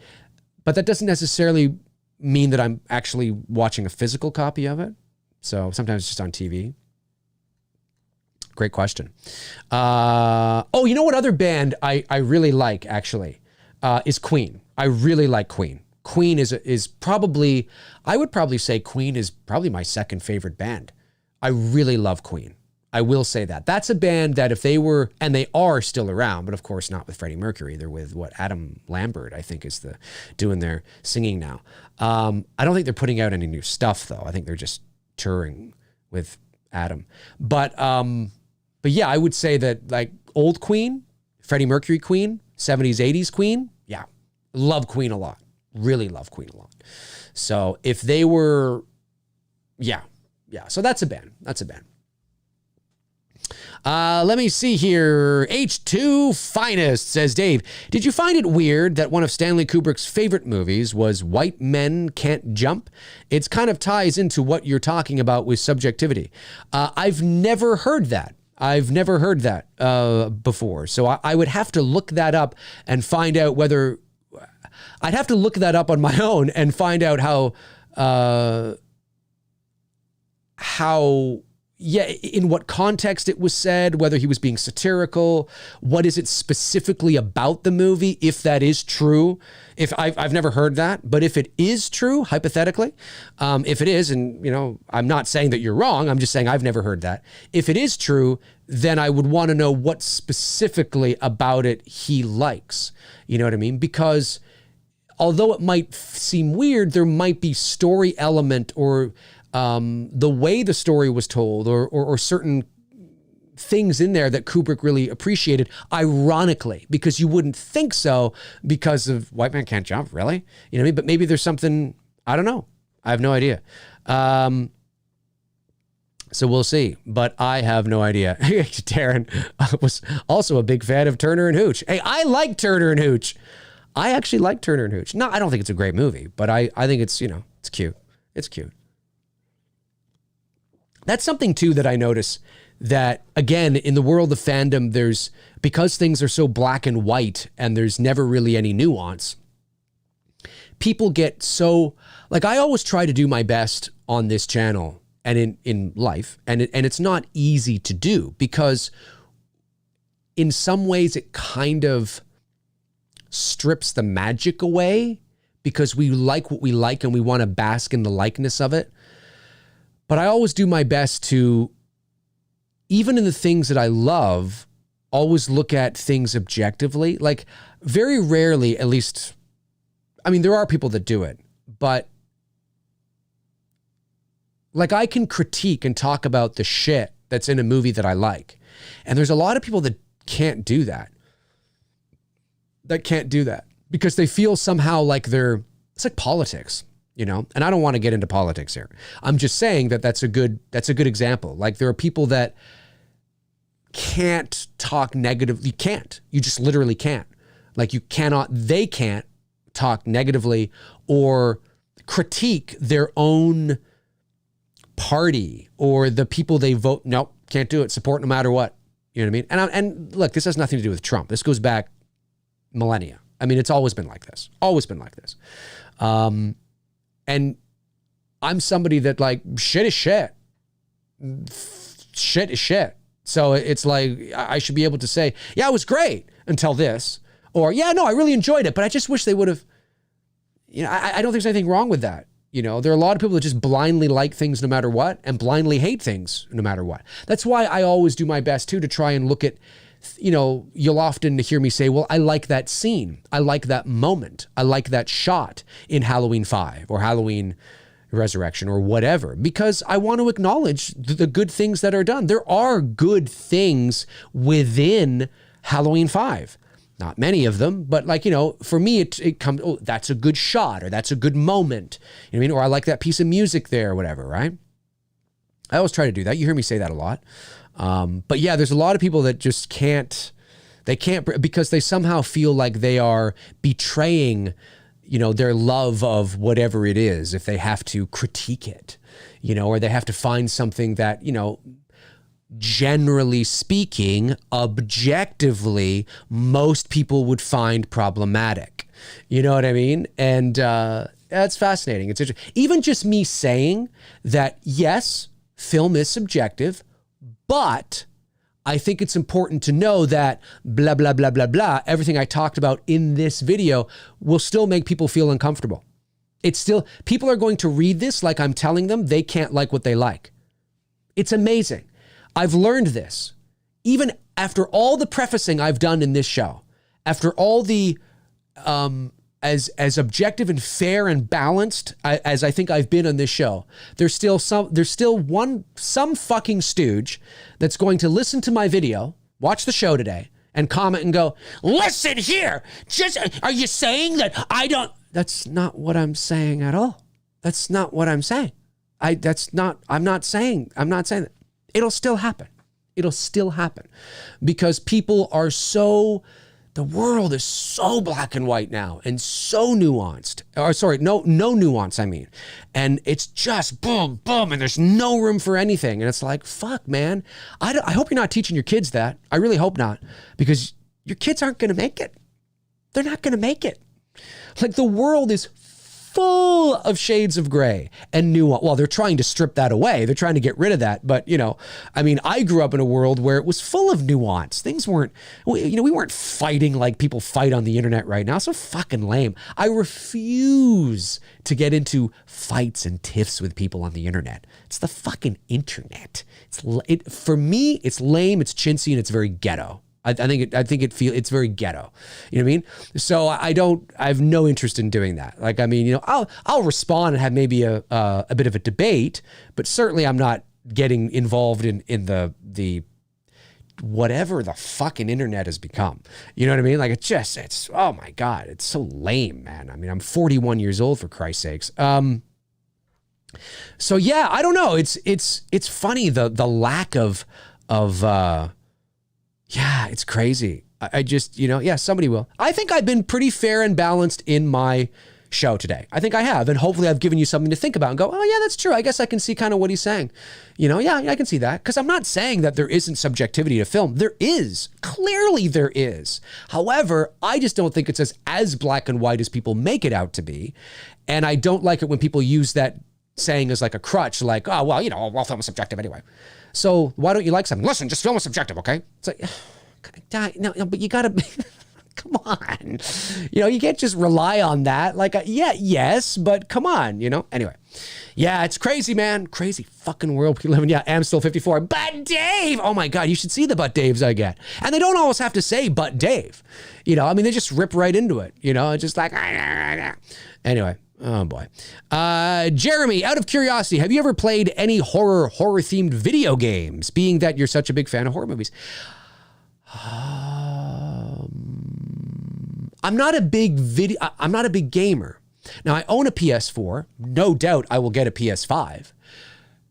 But that doesn't necessarily mean that I'm actually watching a physical copy of it. So sometimes it's just on TV. Great question. You know what other band I really like, actually, is Queen. I really like Queen. Queen is probably, I would probably say Queen is probably my second favorite band. I really love Queen. I will say that. That's a band that if they were, and they are still around, but of course not with Freddie Mercury. They're with Adam Lambert, I think, is doing their singing now. I don't think they're putting out any new stuff though. I think they're just touring with Adam. But yeah, I would say that like old Queen, Freddie Mercury Queen, 70s, 80s Queen. Yeah. Love Queen a lot. Really love Queen a lot. So if they were, yeah. So that's a band. Let me see here. H2 Finest says, Dave, did you find it weird that one of Stanley Kubrick's favorite movies was White Men Can't Jump? It kind of ties into what you're talking about with subjectivity. I've never heard that. Before. So I would have to look that up and find out whether... I'd have to look that up on my own and find out in what context it was said, whether he was being satirical, what is it specifically about the movie, if that is true. If I've never heard that, but if it is true, hypothetically, if it is, and you know, I'm not saying that you're wrong, I'm just saying I've never heard that. If it is true, then I would want to know what specifically about it he likes. You know what I mean? Because although it might seem weird, there might be story element or the way the story was told or certain things in there that Kubrick really appreciated, ironically, because you wouldn't think so because of White Man Can't Jump, really? You know what I mean? But maybe there's something, I don't know. I have no idea. So we'll see, but I have no idea. Darren was also a big fan of Turner and Hooch. Hey, I like Turner and Hooch. I actually like Turner and Hooch. No, I don't think it's a great movie, but I think it's, you know, it's cute. It's cute. That's something too that I notice that, again, in the world of fandom, there's, because things are so black and white and there's never really any nuance, people get so, like, I always try to do my best on this channel and in life, and it's not easy to do, because in some ways it kind of strips the magic away, because we like what we like and we want to bask in the likeness of it. But I always do my best to, even in the things that I love, always look at things objectively. Like, very rarely, at least, I mean, there are people that do it, but like, I can critique and talk about the shit that's in a movie that I like. And there's a lot of people that can't do that. Because they feel somehow like it's like politics, you know? And I don't want to get into politics here. I'm just saying that that's a good example. Like, there are people that can't talk negative. You just literally can't. Like, they can't talk negatively or critique their own party or the people they vote. Nope, can't do it. Support no matter what. You know what I mean? And look, this has nothing to do with Trump. This goes back millennia. I mean, it's always been like this. And I'm somebody that, like, shit is shit. Shit is shit. So it's like, I should be able to say, yeah, it was great until this. Or, yeah, no, I really enjoyed it, but I just wish they would have, you know, I don't think there's anything wrong with that. You know, there are a lot of people that just blindly like things no matter what and blindly hate things no matter what. That's why I always do my best too to try and look at, you know, you'll often hear me say, well, I like that scene. I like that moment. I like that shot in Halloween 5 or Halloween Resurrection or whatever, because I want to acknowledge the good things that are done. There are good things within Halloween 5. Not many of them, but, like, you know, for me, it comes, oh, that's a good shot, or that's a good moment. You know what I mean? Or I like that piece of music there, or whatever, right? I always try to do that. You hear me say that a lot. But yeah, there's a lot of people that just can't, because they somehow feel like they are betraying, you know, their love of whatever it is if they have to critique it, you know, or they have to find something that, you know, generally speaking, objectively, most people would find problematic. You know what I mean? And that's fascinating. It's interesting. Even just me saying that, yes, film is subjective, but I think it's important to know that blah, blah, blah, blah, blah, everything I talked about in this video will still make people feel uncomfortable. It's still, people are going to read this like I'm telling them they can't like what they like. It's amazing. I've learned this, even after all the prefacing I've done in this show, after all the, as objective and fair and balanced as I think I've been on this show, there's still some fucking stooge that's going to listen to my video, watch the show today, and comment and go, listen here, are you saying that I don't? That's not what I'm saying at all. That's not what I'm saying. I'm not saying that. It'll still happen. It'll still happen because people are the world is so black and white now and so nuanced. Or sorry, no nuance, I mean. And it's just boom, boom, and there's no room for anything. And it's like, fuck, man. I hope you're not teaching your kids that. I really hope not, because your kids aren't going to make it. They're not going to make it. Like, the world is full of shades of gray and nuance. Well, they're trying to strip that away. They're trying to get rid of that. But, you know, I mean, I grew up in a world where it was full of nuance. Things weren't, you know, we weren't fighting like people fight on the internet right now. So fucking lame. I refuse to get into fights and tiffs with people on the internet. It's the fucking internet. For me, it's lame, it's chintzy, and it's very ghetto. I think it's very ghetto. You know what I mean? So I have no interest in doing that. Like, I mean, you know, I'll respond and have maybe a bit of a debate, but certainly I'm not getting involved in the whatever the fucking internet has become. You know what I mean? Like, it's oh my God, it's so lame, man. I mean, I'm 41 years old, for Christ's sakes. So yeah, I don't know. It's funny the lack of yeah, it's crazy. I just, yeah, somebody will. I think I've been pretty fair and balanced in my show today. I think I have. And hopefully I've given you something to think about and go, oh yeah, that's true. I guess I can see kind of what he's saying. Yeah, I can see that. Because I'm not saying that there isn't subjectivity to film. There is. Clearly there is. However, I just don't think it's as black and white as people make it out to be. And I don't like it when people use that saying as like a crutch, like, oh, well, I'll film a subjective anyway. So why don't you like something? Listen, just film a subjective, okay? It's like, no, but you gotta, come on. You can't just rely on that. Like, yes, but come on, Anyway, yeah, it's crazy, man. Crazy fucking world we live in. Yeah, I'm still 54. But Dave! Oh my God, you should see the but Daves I get. And they don't always have to say but Dave. They just rip right into it. It's just like, anyway. Oh boy. Jeremy, out of curiosity, have you ever played any horror-themed video games, being that you're such a big fan of horror movies? I'm not a big gamer. Now I own a PS4. No doubt I will get a PS5.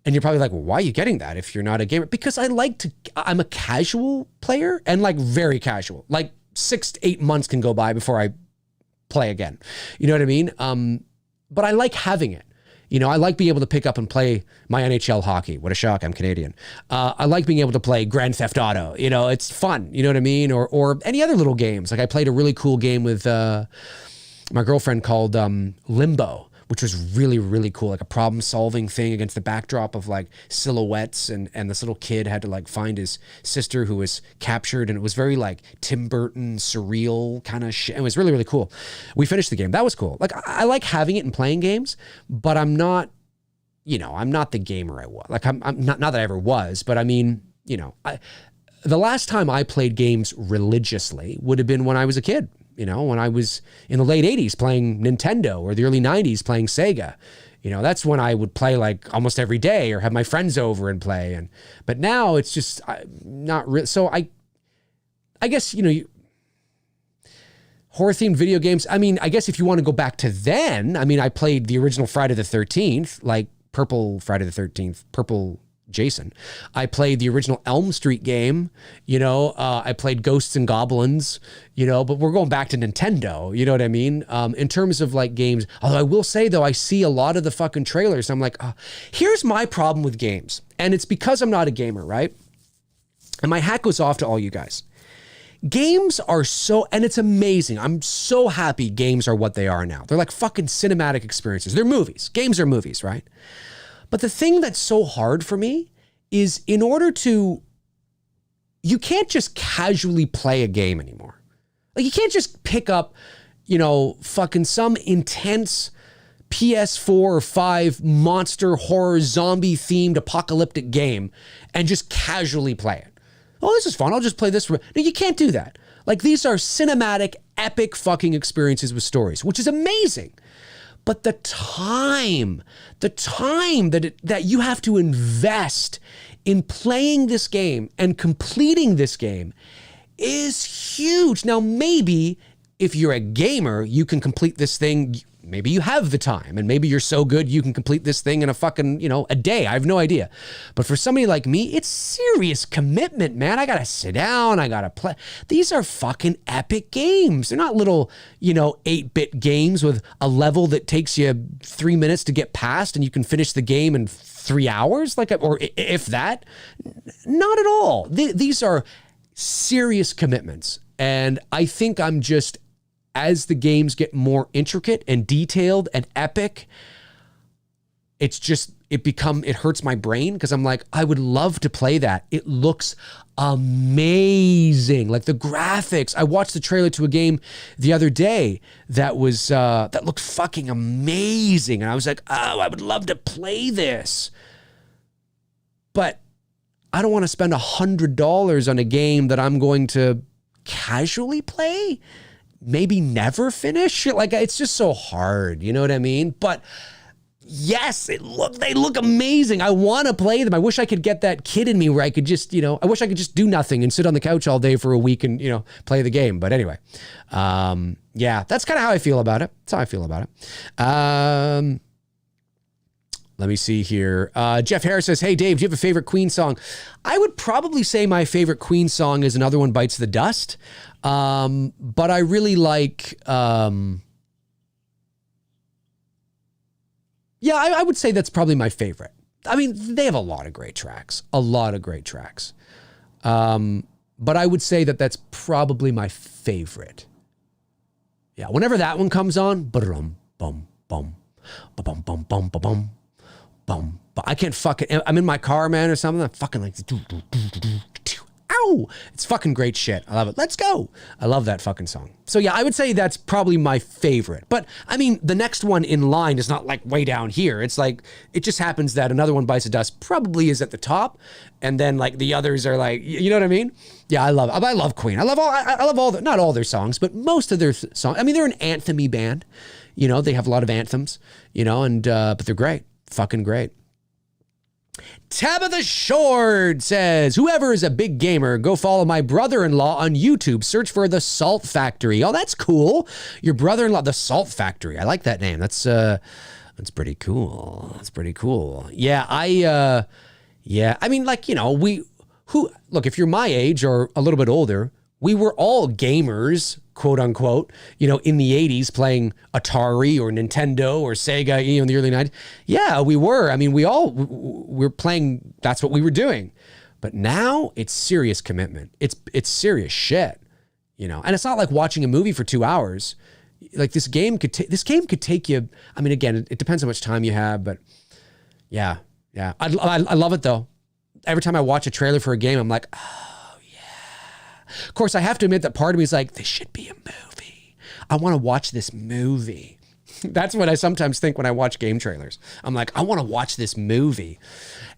And you're probably like, well, why are you getting that if you're not a gamer? Because I'm a casual player, and like very casual. Like 6 to 8 months can go by before I play again. You know what I mean? But I like having it. I like being able to pick up and play my NHL hockey. What a shock, I'm Canadian. I like being able to play Grand Theft Auto. It's fun, you know what I mean? Or any other little games. Like I played a really cool game with my girlfriend called Limbo, which was really, really cool. Like a problem solving thing against the backdrop of like silhouettes. And this little kid had to like find his sister who was captured. And it was very like Tim Burton, surreal kind of shit. It was really, really cool. We finished the game. That was cool. Like I like having it and playing games, but I'm not, I'm not the gamer I was. Like I'm not that I ever was, but I mean, the last time I played games religiously would have been when I was a kid. When I was in the late 80s playing Nintendo, or the early 90s playing Sega. That's when I would play like almost every day, or have my friends over and play. But now it's just not real. So I guess, horror-themed video games. I mean, I guess if you want to go back to then, I played the original Friday the 13th, like Purple Friday the 13th, Purple Jason. I played the original Elm Street game, I played Ghosts and Goblins, but we're going back to Nintendo, you know what I mean? In terms of like games, although I will say though, I see a lot of the fucking trailers. I'm like, here's my problem with games. And it's because I'm not a gamer, right? And my hat goes off to all you guys. Games are and it's amazing. I'm so happy games are what they are now. They're like fucking cinematic experiences. They're movies. Games are movies, right? But the thing that's so hard for me is you can't just casually play a game anymore. Like you can't just pick up, fucking some intense PS4 or 5 monster horror zombie themed apocalyptic game and just casually play it. Oh, this is fun. I'll just play this. No, you can't do that. Like these are cinematic, epic fucking experiences with stories, which is amazing. But the time that you have to invest in playing this game and completing this game is huge. Now, maybe if you're a gamer, you can complete this thing. Maybe you have the time, and maybe you're so good you can complete this thing in a fucking, a day. I have no idea. But for somebody like me, it's serious commitment, man. I gotta sit down. I gotta play. These are fucking epic games. They're not little, 8-bit games with a level that takes you 3 minutes to get past and you can finish the game in 3 hours, or if that. Not at all. These are serious commitments. And I think I'm just, as the games get more intricate and detailed and epic, it hurts my brain because I'm like, I would love to play that. It looks amazing. Like the graphics. I watched the trailer to a game the other day that looked fucking amazing. And I was like, oh, I would love to play this. But I don't want to spend $100 on a game that I'm going to casually play. Maybe never finish. Like it's just so hard, you know what I mean? But yes, they look amazing. I want to play them. I wish I could get that kid in me where I could just, I wish I could just do nothing and sit on the couch all day for a week and, play the game. But anyway, yeah, that's kind of how I feel about it. That's how I feel about it. Let me see here. Jeff Harris says, hey, Dave, do you have a favorite Queen song? I would probably say my favorite Queen song is Another One Bites the Dust. But I really like... yeah, I would say that's probably my favorite. I mean, they have a lot of great tracks. But I would say that that's probably my favorite. Yeah, whenever that one comes on, ba-dum, bum, bum, ba-bum, bum, bum, ba-bum, bum. But I can't fucking, I'm in my car, man, or something. I'm fucking like, ow! It's fucking great shit. I love it. Let's go. I love that fucking song. So yeah, I would say that's probably my favorite. But I mean, the next one in line is not like way down here. It's like, it just happens that Another One Bites the Dust probably is at the top. And then like the others are like, you know what I mean? Yeah, I love Queen. I love all the, not all their songs, but most of their songs. I mean, they're an anthem-y band. You know, they have a lot of anthems, you know, and, but they're great. Fucking great. Tabitha Shord says, whoever is a big gamer, go follow my brother-in-law on YouTube. Search for The Salt Factory. Oh, that's cool. Your brother-in-law, The Salt Factory. I like that name. That's pretty cool. That's pretty cool. Yeah, I mean, like, you know, look, if you're my age or a little bit older, we were all gamers, quote unquote, you know, in the 80s playing Atari or Nintendo or Sega, you know, in the early 90s. Yeah, we were. I mean, we're playing, that's what we were doing. But now it's serious commitment. It's serious shit, you know. And it's not like watching a movie for 2 hours. Like this game could take you, I mean, again, it depends how much time you have, but yeah. I love it though. Every time I watch a trailer for a game, I'm like, oh yeah. Of course, I have to admit that part of me is like, this should be a movie. I want to watch this movie. That's what I sometimes think when I watch game trailers. I'm like, I want to watch this movie.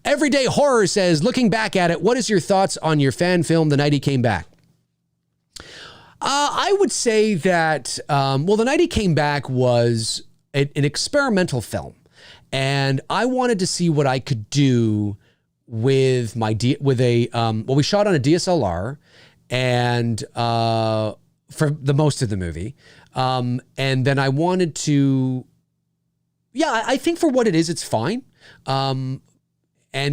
Everyday Horror says, looking back at it, what is your thoughts on your fan film, The Night He Came Back? I would say that, The Night He Came Back was an experimental film. And I wanted to see what I could do with we shot on a DSLR and for the most of the movie. And then I wanted to, I think for what it is, it's fine. And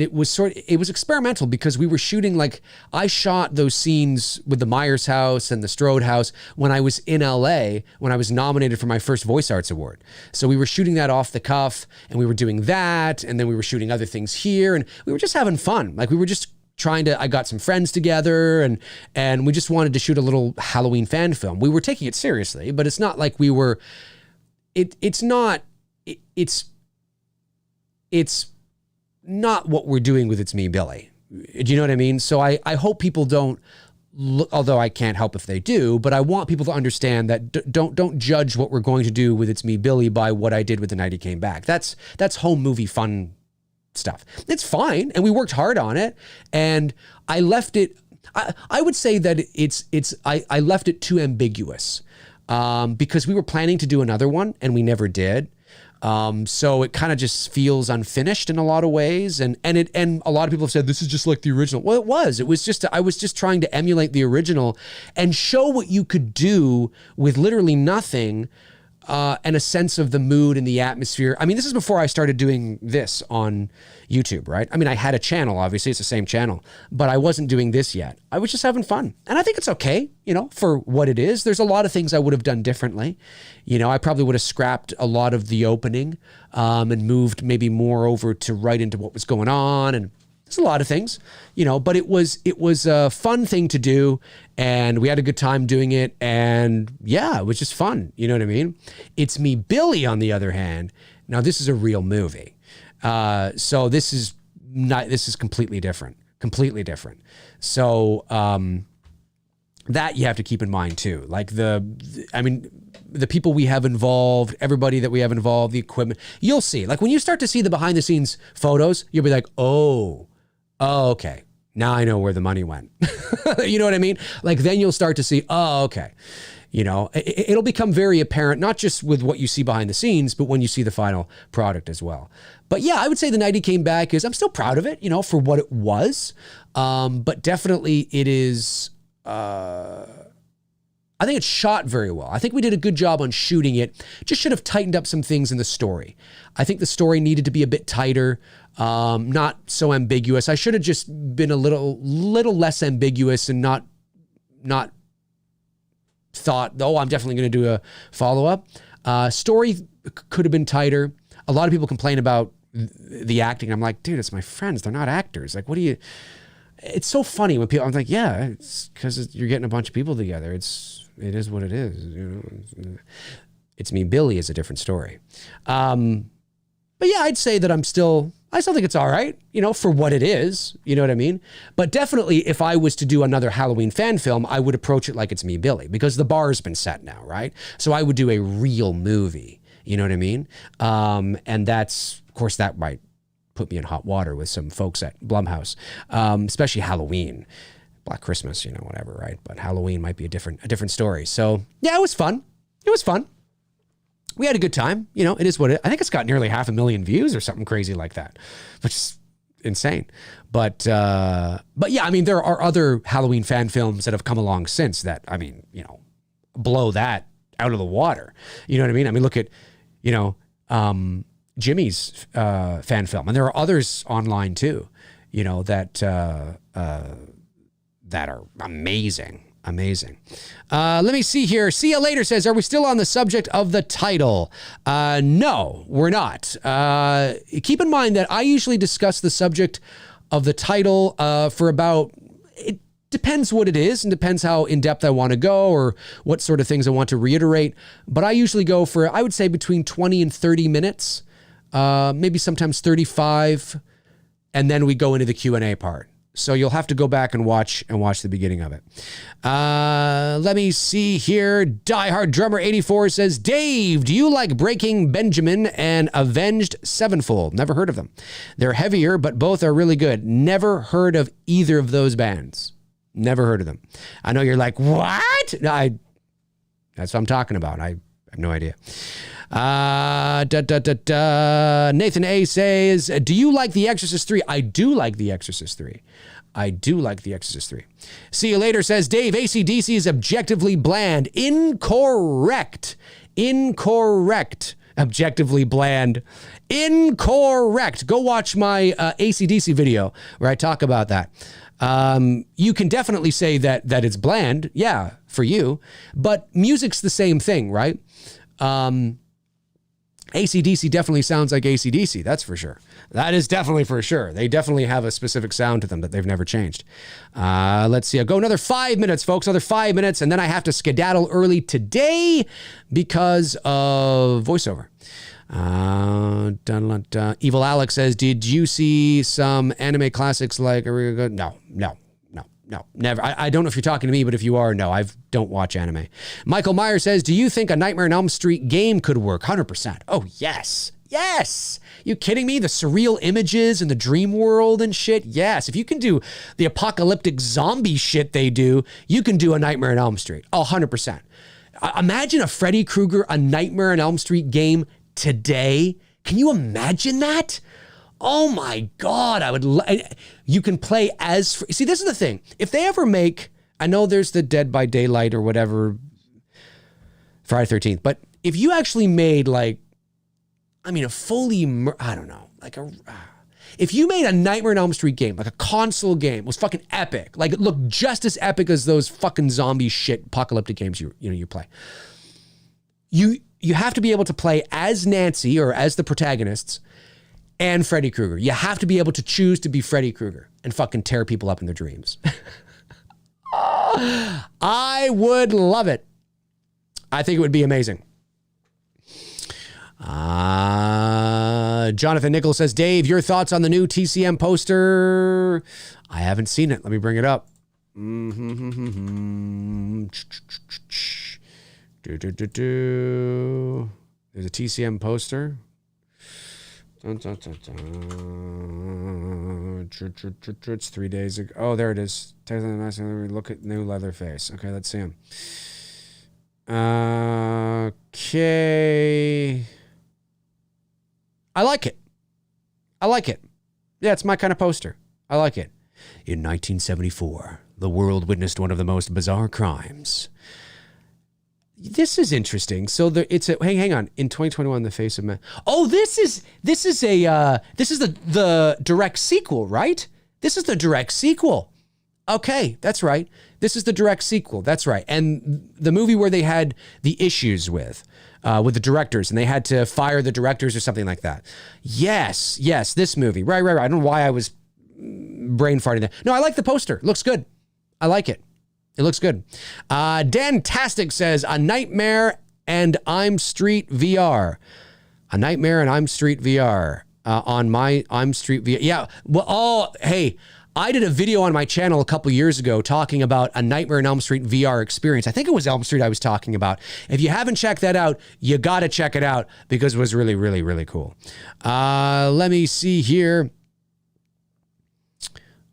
it was experimental because we were shooting, like, I shot those scenes with the Myers house and the Strode house when I was in LA, when I was nominated for my first Voice Arts Award. So we were shooting that off the cuff and we were doing that. And then we were shooting other things here and we were just having fun. Like we were just I got some friends together and we just wanted to shoot a little Halloween fan film. We were taking it seriously, but it's not like we were, it's not what we're doing with It's Me, Billy. Do you know what I mean? So I hope people don't, although I can't help if they do, but I want people to understand that don't judge what we're going to do with It's Me, Billy by what I did with The Night He Came Back. That's home movie fun stuff. It's fine. And we worked hard on it. And I left it, I would say that I left it too ambiguous because we were planning to do another one and we never did. So it kind of just feels unfinished in a lot of ways. And a lot of people have said, this is just like the original. Well, I was just trying to emulate the original and show what you could do with literally nothing, and a sense of the mood and the atmosphere. I mean, this is before I started doing this on YouTube, right? I mean, I had a channel, obviously it's the same channel, but I wasn't doing this yet. I was just having fun. And I think it's okay, you know, for what it is. There's a lot of things I would have done differently. You know, I probably would have scrapped a lot of the opening, and moved maybe more over to right into what was going on. And there's a lot of things, you know, but it was a fun thing to do and we had a good time doing it. And yeah, it was just fun. You know what I mean? It's Me, Billy, on the other hand. Now this is a real movie. So this is completely different. So, that you have to keep in mind too. Like the people we have involved, everybody that we have involved, the equipment, you'll see, like when you start to see the behind the scenes photos, you'll be like, oh, okay. Now I know where the money went. You know what I mean? Like then you'll start to see, oh, okay. You know, it'll become very apparent, not just with what you see behind the scenes, but when you see the final product as well. But yeah, I would say The Night He Came Back I'm still proud of it, you know, for what it was. But definitely it is, I I think it's shot very well. I think we did a good job on shooting it. Just should have tightened up some things in the story. I think the story needed to be a bit tighter, not so ambiguous. I should have just been a little less ambiguous and not thought, oh, I'm definitely going to do a follow-up. Story could have been tighter. A lot of people complain about the acting. I'm like, dude, it's my friends. They're not actors. Like, what do you... It's so funny when people... I'm like, yeah, it's because you're getting a bunch of people together. It is what it is. You know, It's Me, Billy is a different story. But yeah, I'd say that I still think it's all right, you know, for what it is. You know what I mean? But definitely, if I was to do another Halloween fan film, I would approach it like It's Me, Billy, because the bar's been set now, right? So I would do a real movie. You know what I mean? And that's, of course, that might put me in hot water with some folks at Blumhouse, especially Halloween. Black Christmas, you know, whatever, right? But Halloween might be a different story. So yeah, it was fun. It was fun. We had a good time. You know, it is what it is. I think it's got nearly 500,000 views or something crazy like that, which is insane. But yeah, I mean, there are other Halloween fan films that have come along since that, I mean, you know, blow that out of the water. You know what I mean? I mean, look at, you know, Jimmy's fan film. And there are others online too, you know, that are amazing. Amazing. Let me see here. See you later says, are we still on the subject of the title? No, we're not. Keep in mind that I usually discuss the subject of the title for about, it depends what it is and depends how in depth I want to go or what sort of things I want to reiterate. But I usually go for, I would say between 20 and 30 minutes, maybe sometimes 35. And then we go into the Q&A part. So you'll have to go back and watch the beginning of it. Let me see here. Diehard Drummer 84 says, Dave, do you like Breaking Benjamin and Avenged Sevenfold? Never heard of them. They're heavier, but both are really good. Never heard of either of those bands. Never heard of them. I know you're like, what? That's what I'm talking about. I have no idea. Nathan A says, do you like The Exorcist 3? I do like The Exorcist 3. I do like The Exorcist 3. See you later says, Dave, AC/DC is objectively bland. Incorrect. Objectively bland. Incorrect. Go watch my AC/DC video where I talk about that. You can definitely say that it's bland. Yeah, for you. But music's the same thing, right? AC/DC definitely sounds like AC/DC. That's for sure. That is definitely for sure. They definitely have a specific sound to them that they've never changed. Let's see. I'll go another 5 minutes, folks. Another 5 minutes, and then I have to skedaddle early today because of voiceover. Evil Alex says, did you see some anime classics like... No, never. I don't know if you're talking to me, but if you are, no, I don't watch anime. Michael Meyer says, do you think a Nightmare on Elm Street game could work? 100%. Oh, yes. Yes. You kidding me? The surreal images and the dream world and shit. Yes. If you can do the apocalyptic zombie shit they do, you can do a Nightmare on Elm Street. Oh, 100%. Imagine a Freddy Krueger, a Nightmare on Elm Street game today. Can you imagine that? Oh my God, you can play as, see, this is the thing. If they ever make, I know there's the Dead by Daylight or whatever, Friday 13th, but if you actually made like, I mean, a fully, I don't know, like if you made a Nightmare on Elm Street game, like a console game, it was fucking epic. Like it looked just as epic as those fucking zombie shit apocalyptic games you play. You have to be able to play as Nancy or as the protagonists and Freddy Krueger. You have to be able to choose to be Freddy Krueger and fucking tear people up in their dreams. I would love it. I think it would be amazing. Jonathan Nichols says, Dave, your thoughts on the new TCM poster? I haven't seen it. Let me bring it up. There's a TCM poster. It's 3 days ago. Oh, there it is. Look at new Leatherface. Okay, let's see him. Okay. I like it. Yeah, it's my kind of poster. I like it. In 1974, the world witnessed one of the most bizarre crimes. This is interesting. So it's a hang on. In 2021, The Face of Man. Oh, this is the direct sequel, right? This is the direct sequel. Okay, that's right. This is the direct sequel. That's right. And the movie where they had the issues with the directors, and they had to fire the directors or something like that. Yes, this movie. Right. I don't know why I was brain farting there. No, I like the poster. Looks good. I like it. It looks good. Dantastic says, A Nightmare and I'm Street VR. A Nightmare and I'm Street VR. On my I'm Street VR. Yeah. Well, hey, I did a video on my channel a couple years ago talking about A Nightmare on Elm Street VR experience. I think it was Elm Street I was talking about. If you haven't checked that out, you got to check it out because it was really, really, really cool. Let me see here.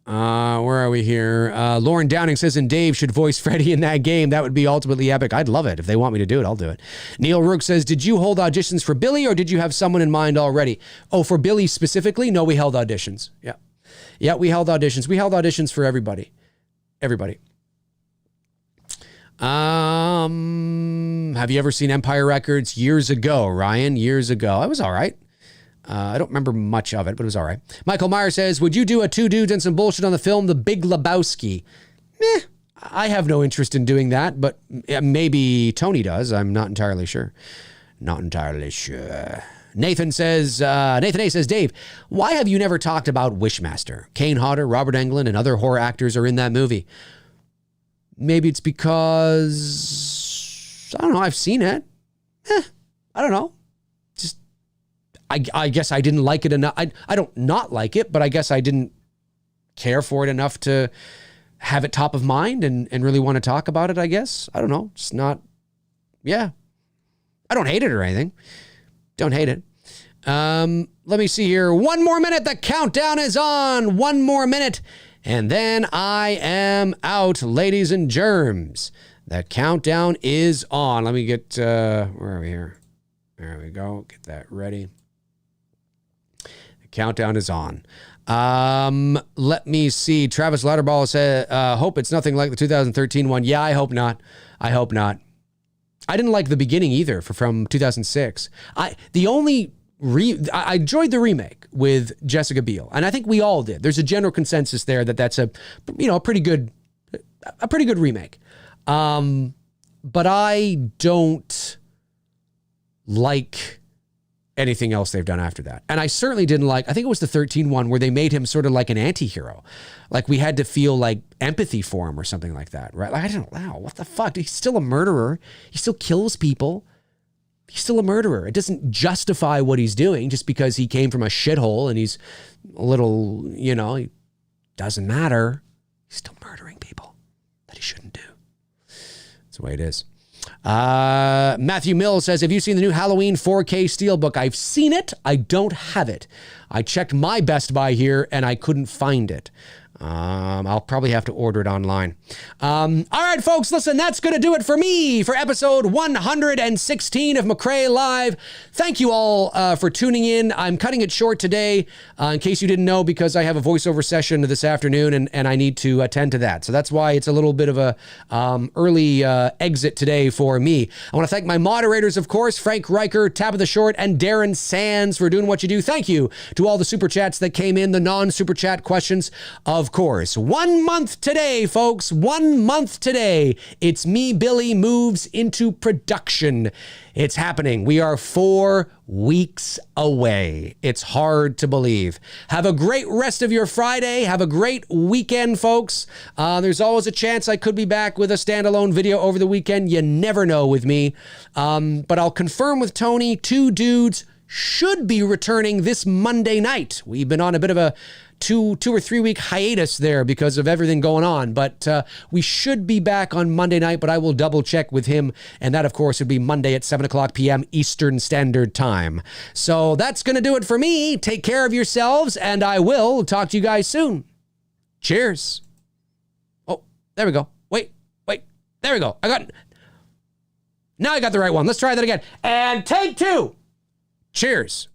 Where are we here? Lauren Downing says, and Dave should voice Freddy in that game. That would be ultimately epic. I'd love it. If they want me to do it, I'll do it. Neil Rook says, did you hold auditions for Billy or did you have someone in mind already? Oh, for Billy specifically? No, we held auditions. Yeah. Yeah, we held auditions. We held auditions for everybody. Everybody. Have you ever seen Empire Records? Years ago, Ryan. Years ago. I was all right. I don't remember much of it, but it was all right. Michael Meyer says, would you do a Two Dudes and Some Bullshit on the film The Big Lebowski? I have no interest in doing that, but maybe Tony does. I'm not entirely sure. Not entirely sure. Nathan A says, Dave, why have you never talked about Wishmaster? Kane Hodder, Robert Englund, and other horror actors are in that movie. Maybe it's because, I don't know, I've seen it. I don't know. I guess I didn't like it enough. I don't not like it, but I guess I didn't care for it enough to have it top of mind and really want to talk about it, I guess. I don't know. Just not, yeah. I don't hate it or anything. Don't hate it. Let me see here. 1 more minute. The countdown is on. 1 more minute. And then I am out, ladies and germs. The countdown is on. Let me get, where are we here? There we go. Get that ready. Countdown is on. Let me see. Travis Louderball said, hope it's nothing like the 2013 one. Yeah, I hope not. I hope not. I didn't like the beginning either from 2006. I enjoyed the remake with Jessica Biel, and I think we all did. There's a general consensus there that's a pretty good remake. But I don't like anything else they've done after that. And I certainly didn't like, I think it was the 13 one where they made him sort of like an anti-hero. Like we had to feel like empathy for him or something like that, right? Like, I don't know, what the fuck? He's still a murderer. He still kills people. He's still a murderer. It doesn't justify what he's doing just because he came from a shithole and he's a little, he doesn't matter. He's still murdering people that he shouldn't do. That's the way it is. Matthew Mills says, have you seen the new Halloween 4K Steelbook? I've seen it. I don't have it. I checked my Best Buy here and I couldn't find it. I'll probably have to order it online. All right, folks, listen, that's going to do it for me for episode 116 of McRae Live. Thank you all for tuning in. I'm cutting it short today, in case you didn't know, because I have a voiceover session this afternoon and I need to attend to that. So that's why it's a little bit of a early exit today for me. I want to thank my moderators, of course, Frank Riker, Tabitha Short, and Darren Sands for doing what you do. Thank you to all the super chats that came in, the non-super chat questions, of course. 1 month today, folks. 1 month today. It's Me, Billy moves into production. It's happening. We are 4 weeks away. It's hard to believe. Have a great rest of your Friday. Have a great weekend, folks. There's always a chance I could be back with a standalone video over the weekend. You never know with me. But I'll confirm with Tony, Two Dudes should be returning this Monday night. We've been on a bit of a 2 or 3 week hiatus there because of everything going on, but we should be back on Monday night, but I will double check with him, and that of course would be Monday at 7:00 p.m. Eastern Standard Time. So that's gonna do it for me. Take care of yourselves, and I will talk to you guys soon. Cheers. Oh, there we go. Wait, there we go. Now I got the right one. Let's try that again. And take 2. Cheers.